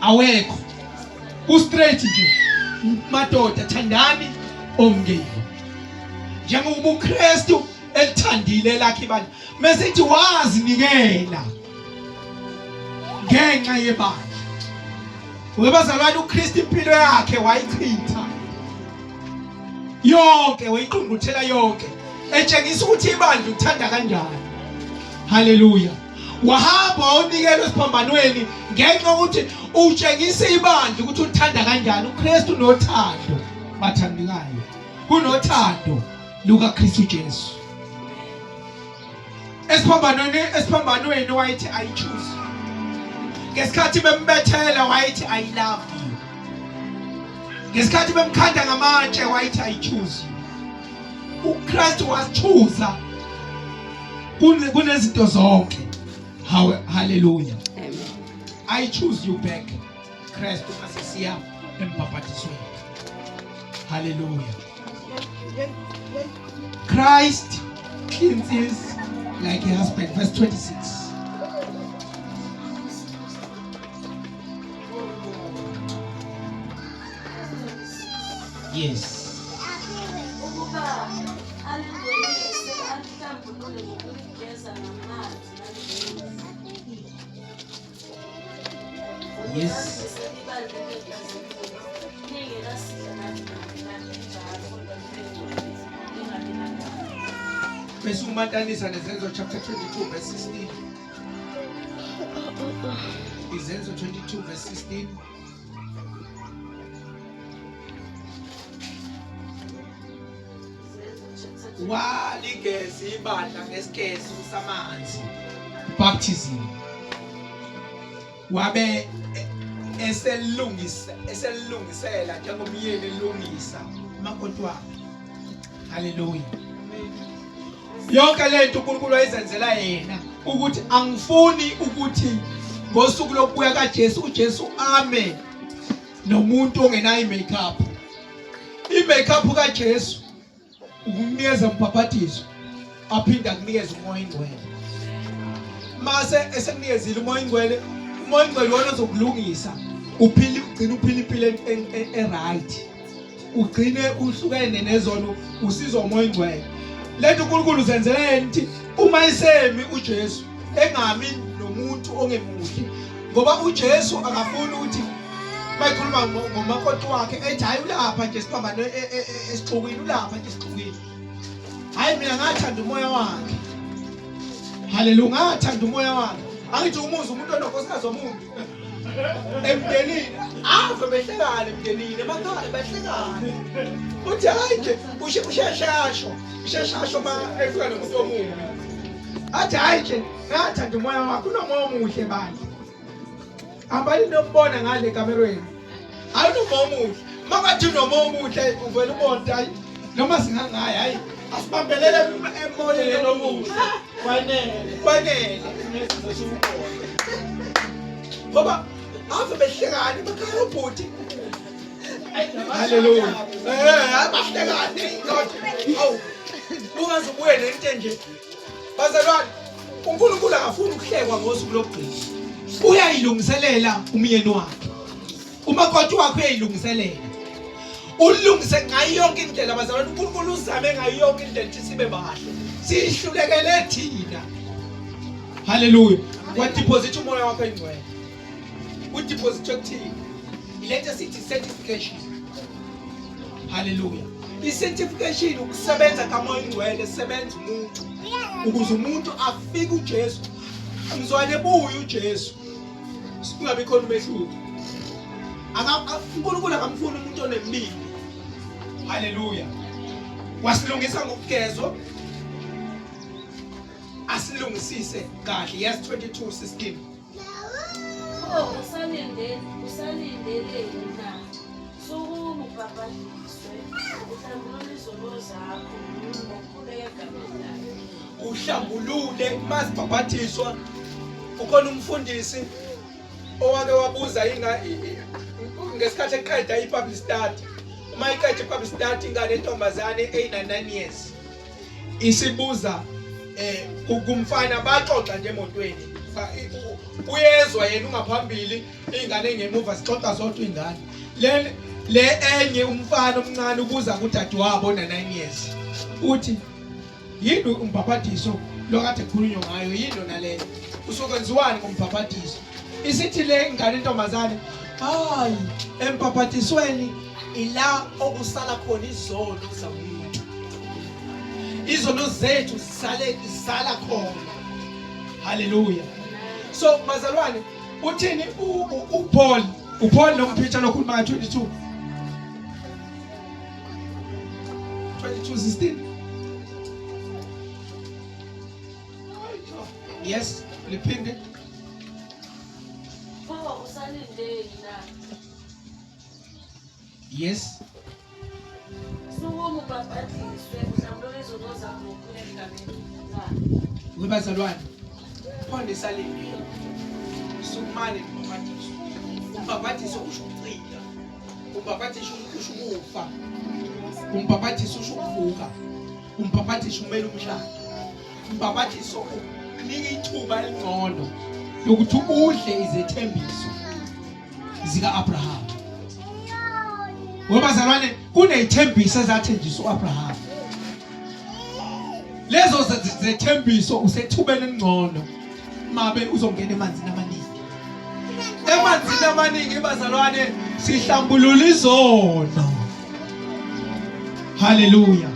Awekho. Ku straight nje. Madoda thandani omngeni. Njengoba uKristu elithandile lakhe ibandla. Mesithi wazinikela ngenxa yebandla. Webazalwane uKristu impilo yakhe wayichitha. Yonke wayiqunguthela yonke. Etshengisa ukuthi ibandla uthanda kanjani. Hallelujah. Wahamba unikelo esiphambanweni ngenxa ukuthi utshengisa ibandla ukuthi uthanda kanjani. uKristu unothando bathandekayo. Kunothando luka Kristu Jesu. Esiphambanweni wayithi I choose. Ngesikhathi bembethela wayithi I love you. Ngesikhathi bemkhanda ngamatshe wayithi I choose you. uKristu wasichuza kunezinto zonke. Hallelujah. Amen. I choose you back. Kristu masisiya embhaphatisweni. Hallelujah. Christ cleanses like a husband. Verse 26. Yes. Ukuba alindolise alihlambulule ngokuligeza ngamanzi Yes. Besumatanisa nezenzo chapter 22 verse 16. Izenzo 22 verse 16. Waligeza ibandla ngesikhezo samanzi. Baptism. Wabe eselungisela njengomyeni elungisa umakoti wakhe. Hallelujah. Yonke lento uNkulunkulu ayizenzela yena ukuthi angifuni ukuthi ngosuku lokubuya kaJesu uJesu ame nomuntu ongenayo imakeup. Imakeup kaJesu ukunikeza umphaphathiso aphinda akunikeza umoya ingcwele. Mase esenikezile umoya ingcwele wona ozokulungisa ugcine uphila impilo right. Ugcine uhlukene nezono usizwa umoya ingcwele. Lento uNkulunkulu uzenzela yena ukuthi uma isemi uJesu engami nomuntu ongemuhle ngoba uJesu akafuni ukuthi mayikhuluma ngomakoti wakhe ethi hayi ulapha nje siphambane esixukwini ulapha nje esixukwini. Hayi mina ngathanda umoya wakhe. Hallelujah. Ngathanda umoya wakhe. Angithi umuzi umuntu ononkosikazi omuntu emndenini ave behlekane emndenini emakhaya behlekane. Uthi hayi nje usheshasho ma efika nomuntu omubi. Athi hayi nje ngathanda umoya wakhe unomoya omuhle bandla. Ambali nombona ngale kamerweni. Hayi unomoya omuhle. Makathi unomoya omuhle uvela ubona hayi noma singangaya hayi asibambelele emoyeni omuhle. Kwanele. Ngoba ave behlekane emakhaya ubhuti. Hallelujah. Abahlekane indoda. Awu. Ungaze ubuye nento nje. Bazalwane, uNkulunkulu akafuni ukuhlekwa ngosuku lokugcina. Uyayilungiselela umyeni wakhe. Umakoti wakhe uyayilungiselela. Ulungise ngayo yonke indlela bazalwane. uNkulunkulu uzame ngayo yonke indlela ukuthi sibe bahle. Sihlulekele thina. Hallelujah. Wadeposit umoya wakhe engcwele. Udeposit ukuthini? Ilethe sithi certification. Hallelujah. I-sanctification ukusebenza kamoya ingcwele sebenza umuntu ukuze umuntu afike uJesu umzwane buye uJesu singabe khona umehluko uNkulunkulu akamfuni umuntu onembili. Haleluya. Wasilungisa ngokugezwa asilungisise kahle. Yes 22:16. usalindele na sokubhabhadiswe uhlambulule izono zakho ngokukhuleka nayo. Uhlambulule masibhabhatiswa. Ukhona umfundisi owake wabuza ngesikhathi eqeda i-public study. Uma iqeda i-public study ingane entombazane e9 years isibuza kumfana baxoxa nje emotweni. Uyezwa yena ungaphambili ingane engemuva sixoxa zonke ingane. Le enye umfana omncane ubuza kudadewabo ona9 years. Uthi yini umbhabhadiso lo kade kukhulunywa ngayo yini lona lelo? Usokwenziwani ngombhabhadiso? Isithi le ingane entombazane hayi embhabhadisweni ila okusala khona izono zamuntu. Izono zethu zisala khona. Haleluya. So bazalwane uthini uPaul noMpeter nokhuluma 22:16. Yes, liphinde. Usalindele na Yes. sokubhabhadiswe uhlambulule izono zakho ngokukhuleka nayo. Webazalwane khona isalindile sukumane umbhabhadiso. Umbhabhadiso usho ukucika. Umbhabhadiso usho ukufa. Umbhabhadiso usho ukuvuka. Umbhabhadiso umele umshado. Umbhabhadiso unika ithuba elingcono lokuthi udle izethembiso zika-Abraham. Webazalwane kunezithembiso ezathenjiswa uAbraham. Lezo zethembiso usethubeni elingcono mabe uzongena emanzini amaningi. Emanzini amaningi bazalwane sihlambulula izono. Haleluya.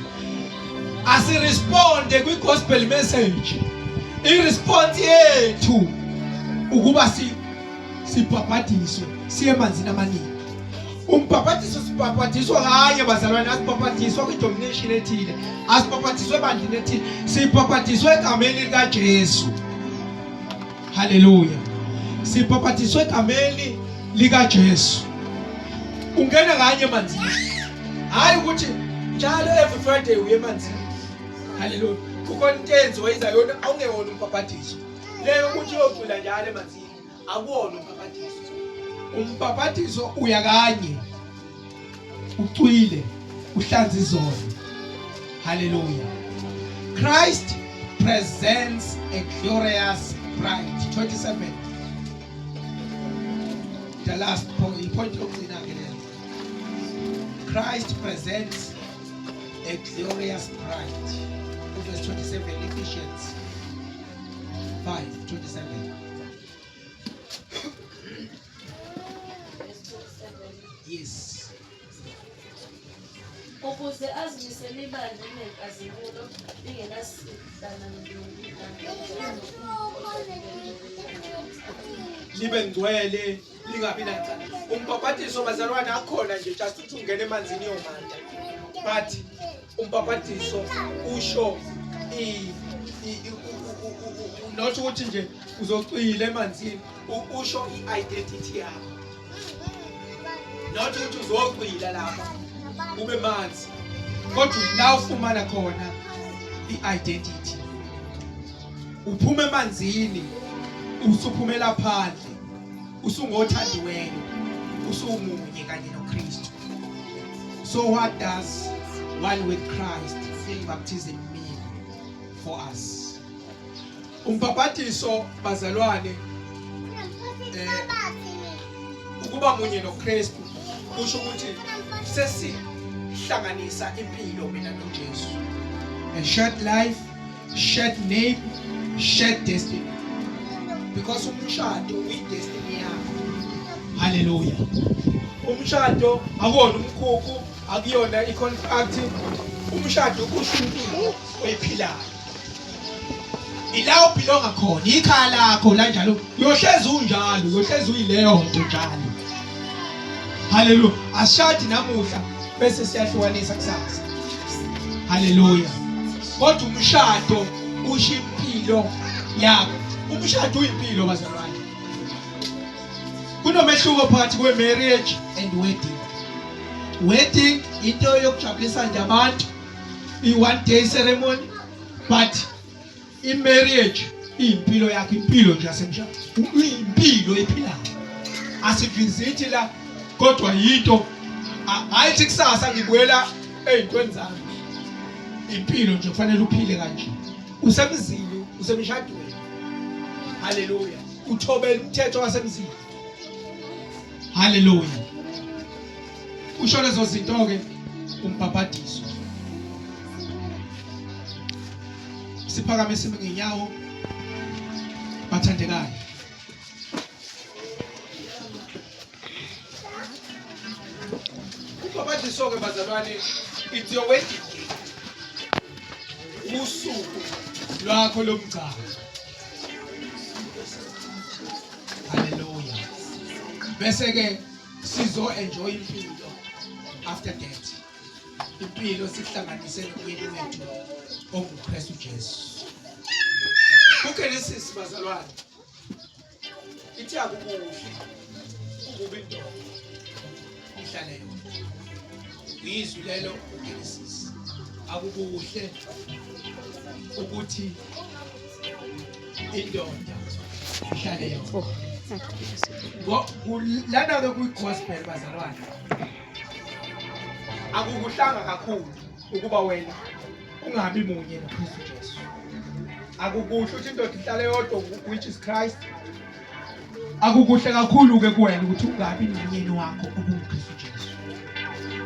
Asiresponde kwi-gospel message. I-response yethu ukuba sibhabhadiswe siye emanzini amaningi. Umbhabhadiso sibhabhadiswa kanye bazalwane, asibhabhadiswa kwi-domination ethile, asibhabhadiswe ebandleni ethile, sibhabhadiswe egameni likaJesu. Haleluya. Sibhabhadiswe egameni likaJesu. Ungena kanye emanzini. Hayi ukuthi njalo every Friday uye emanzini. Haleluya. Kukhona into eyenziwa izayona awungewona umbhabhadiso. Leyo ukuthi uyocula njalo emanzini akuwona umbhabhadiso. Umbhabhadiso uya kanye ucwile uhlanza izono. Hallelujah. Christ presents a glorious bride. 27. The last point of the night. Christ presents a glorious bride. Verse 27, Ephesians 5:27. Yes. Ukuze azimisele ibandla nenkazimulo lingenasihlana libe ngcwele lingabi nancane. Umbhabhadiso bazalwane akhona nje just ukuthi ungene emanzini yomanda. But umbhabhadiso usho not ukuthi nje uzocwila emanzini, usho i-identity yakho. Not ukuthi uzocwila lapha ube manzi, kodwa la ufumana khona i-identity. Uphuma emanzini usuphumela phandle, usungothandiweyo, usumunye kanye noKristu. So what does one with Christ in baptism mean for us? Umbhabhadiso bazalwane ukuba munye noKristu kusho ukuthi sesihlanganisa impilo mina noJesu. A shared life, shared name, shared destiny. Because umshado uyi-destiny yakho. Hallelujah. Umshado akuwona umkhukhu, akuyona i-contract. Umshado kusho impilo oyiphilayo. Ila ubhilonga khona, ikhaya lakho la njalo. Uyohlezi unjalo, uyohlezi uyileyo nto njalo. Hallelujah. Ashadi namuhla bese siyahlukanisa kusasa. Hallelujah. Kodwa umshado usho impilo yakho. Umshado uyimpilo bazalwane. Kunomehluko phakathi kwe-marriage and wedding. Wedding into yokujabulisa nje abantu, i-one day ceremony, but i-marriage iyimpilo yakho, impilo nje yasemshado. Uyimpilo ephilayo. Asivizithi la kodwa yinto ayithi kusasa ngibuyela ezintweni zami. Impilo nje kufanele uphile kanje. Usemzini, usemshadweni. Hallelujah. Uthobela umthetho wasemzini. Hallelujah. Usho lezo zinto ke umbhabhadiso. Siphakame sime ngenyawo bathandekayo. Umbhabhadiso ke bazalwane, it's your wedding day. Usuku lwakho lomgcagco. Hallelujah. Bese ke sizo enjoy impilo after that. Impilo sihlanganise nomyeni wethu onguKristu Jesu. UGenesis bazalwane, ithi akukuhle ukuba indoda ihlale yodwa. Izwi lelo uGenesis. Akukuhle ukuthi indoda ihlale yodwa. Lana ke kuyi-gospel bazalwane. Akukuhlanga kakhulu ukuba wena ungabi munye noKristu Jesu. Akukuhle ukuthi indoda ihlale yodwa, which is Christ. Akukuhle kakhulu ke kuwena ukuthi ungabi nomyeni wakho okuKristu Jesu.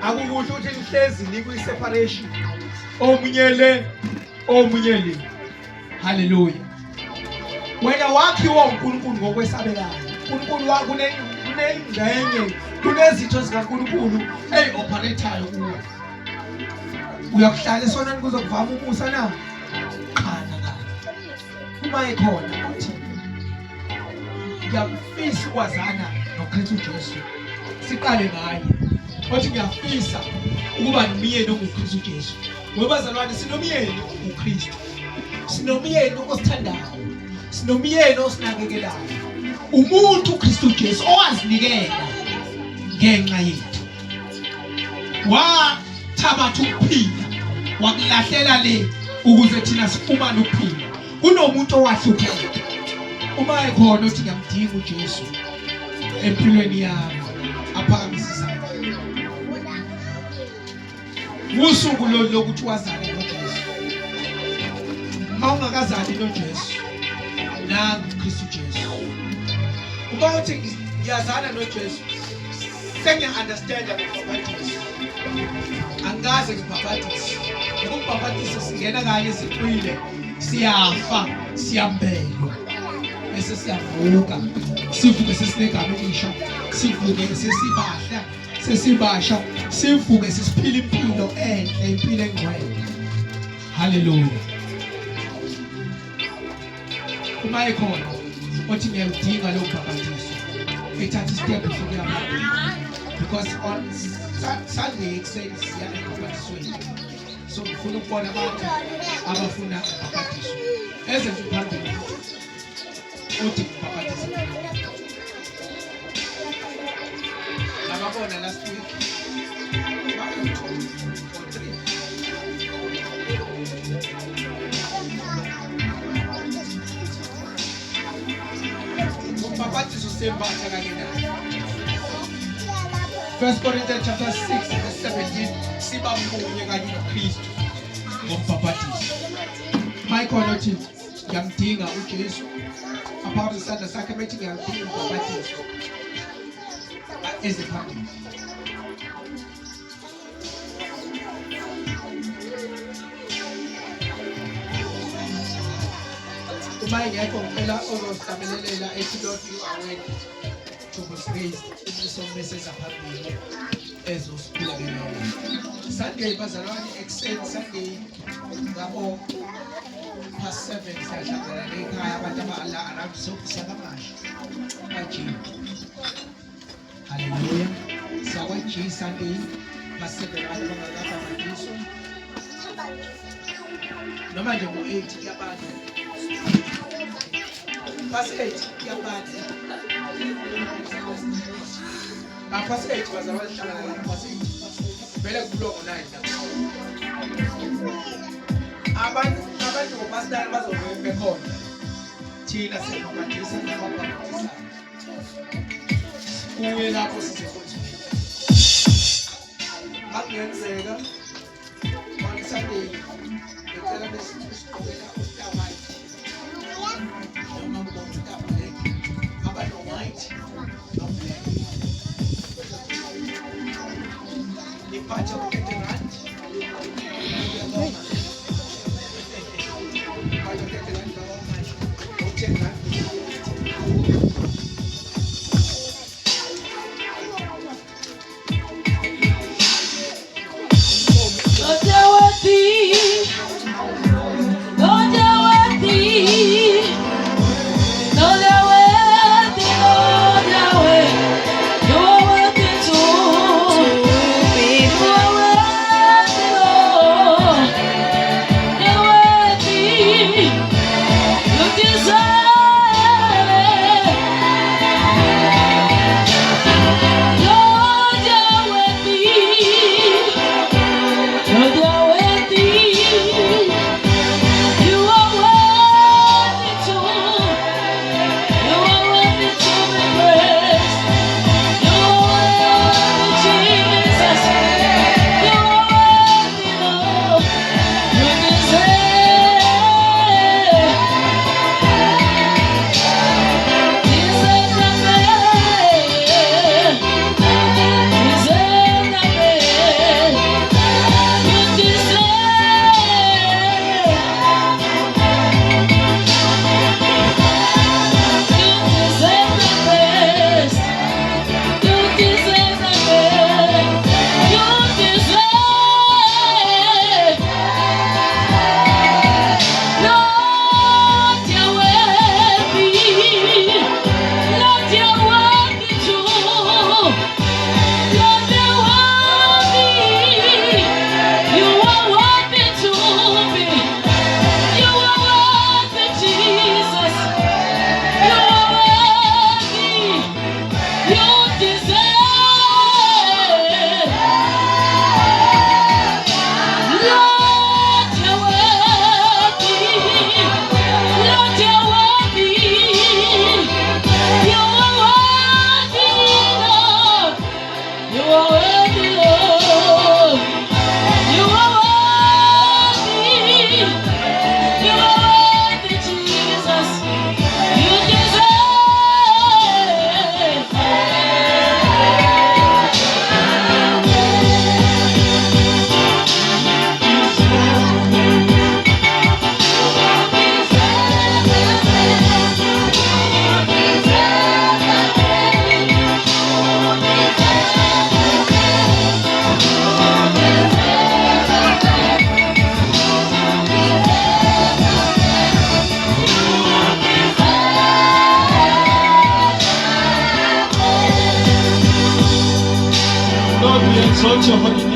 Akukuhle ukuthi nihlezi nikwi-separation. Omunye le, omunye le. Hallelujah. Wena wakhiwa uNkulunkulu ngokwesabekayo. uNkulunkulu wakho kunengxenye, kunezitho zikaNkulunkulu ey-operatayo kuwe. Uyakuhlala esonweni kuzokuvama umusa na? Qhana kahle. Uma ekhona uthi ngiyafisa ukwazana noKristu Jesu. Siqale ngaye. Othi ngiyafisa ukuba nomyeni onguKristu Jesu. Ngoba bazalwane sinomyeni uKristu. Sinomyeni osithandayo. Sinomyeni osinakekelayo. Umuntu uKristu Jesu owazinikela ngenxa yethu. Wathabatha ukuphila, wakulahlela le ukuze thina sifumane ukuphila. Kunomuntu owahlupheka. Uma ekhona uthi ngiyamdinga uJesu empilweni yami, aphakamisisa. Usuku lokuthi wazane noJesu. Uma ungakazali noJesu, nangu uKristu Jesu. Uma uthi ngiyazana noJesu, sengiya-understanda ngokubhabhadisa. Angikaze ngibhabhadise. Ukubhabhadisa singena kanye siqwile, siyafa, siyambelwa. Bese siyavuka, sivuke sesinegama elisha, sivuke sesibahla, sesibasha, sivuke sesiphila impilo enhle, impilo engcwele. Hallelujah. Uma ekhona othi ngiyaludinga lo bhabhadiso, ethatha istep sokuya phambili. Because on Sunday ekuseni siya ebhabhadisweni. So ngifuna ukubona abantu abafuna ubhabhadiso. Eze nje phambili. Othi ubhabhadise. Nababona last week. Ubhabhadiso sembatha kanye naye. 1 Corinthians chapter 6 verse 17. Siba munye kanye noKristu ngombhabhadiso. Michael othi ngiyamdinga uJesu. Apha isandla sakhe bethi ngiyamdinga ubhabhadiso. Eze phambili. Uma ingekho ngicela ozosihlabelelela ethi Lord you are worthy to be praised. Isombe sezaphambili. ezosiphula bemele. Sunday bazalwane ekuseni Sunday ngabo past 7 siyahlangana ekhaya abantu abala around sakamasha kwaJi. Hallelujah. SakwaJi Sunday past 7 abantu abangakabandiswa. Noma nje ngo-8 yabantu. Past 8 yabantu. Past 8 bazalwane sihlangana past 8. Vele kulo online abantu ngopastor bazobe bekhona thina siyabaphathisa nabaphathisa kuye lapho sizokhona akuyenzeka one Sunday ngicela besiqhubeka uStar White noma uStar Black abantu white no black iphatha uKeterand Lord, we exalt your holy name.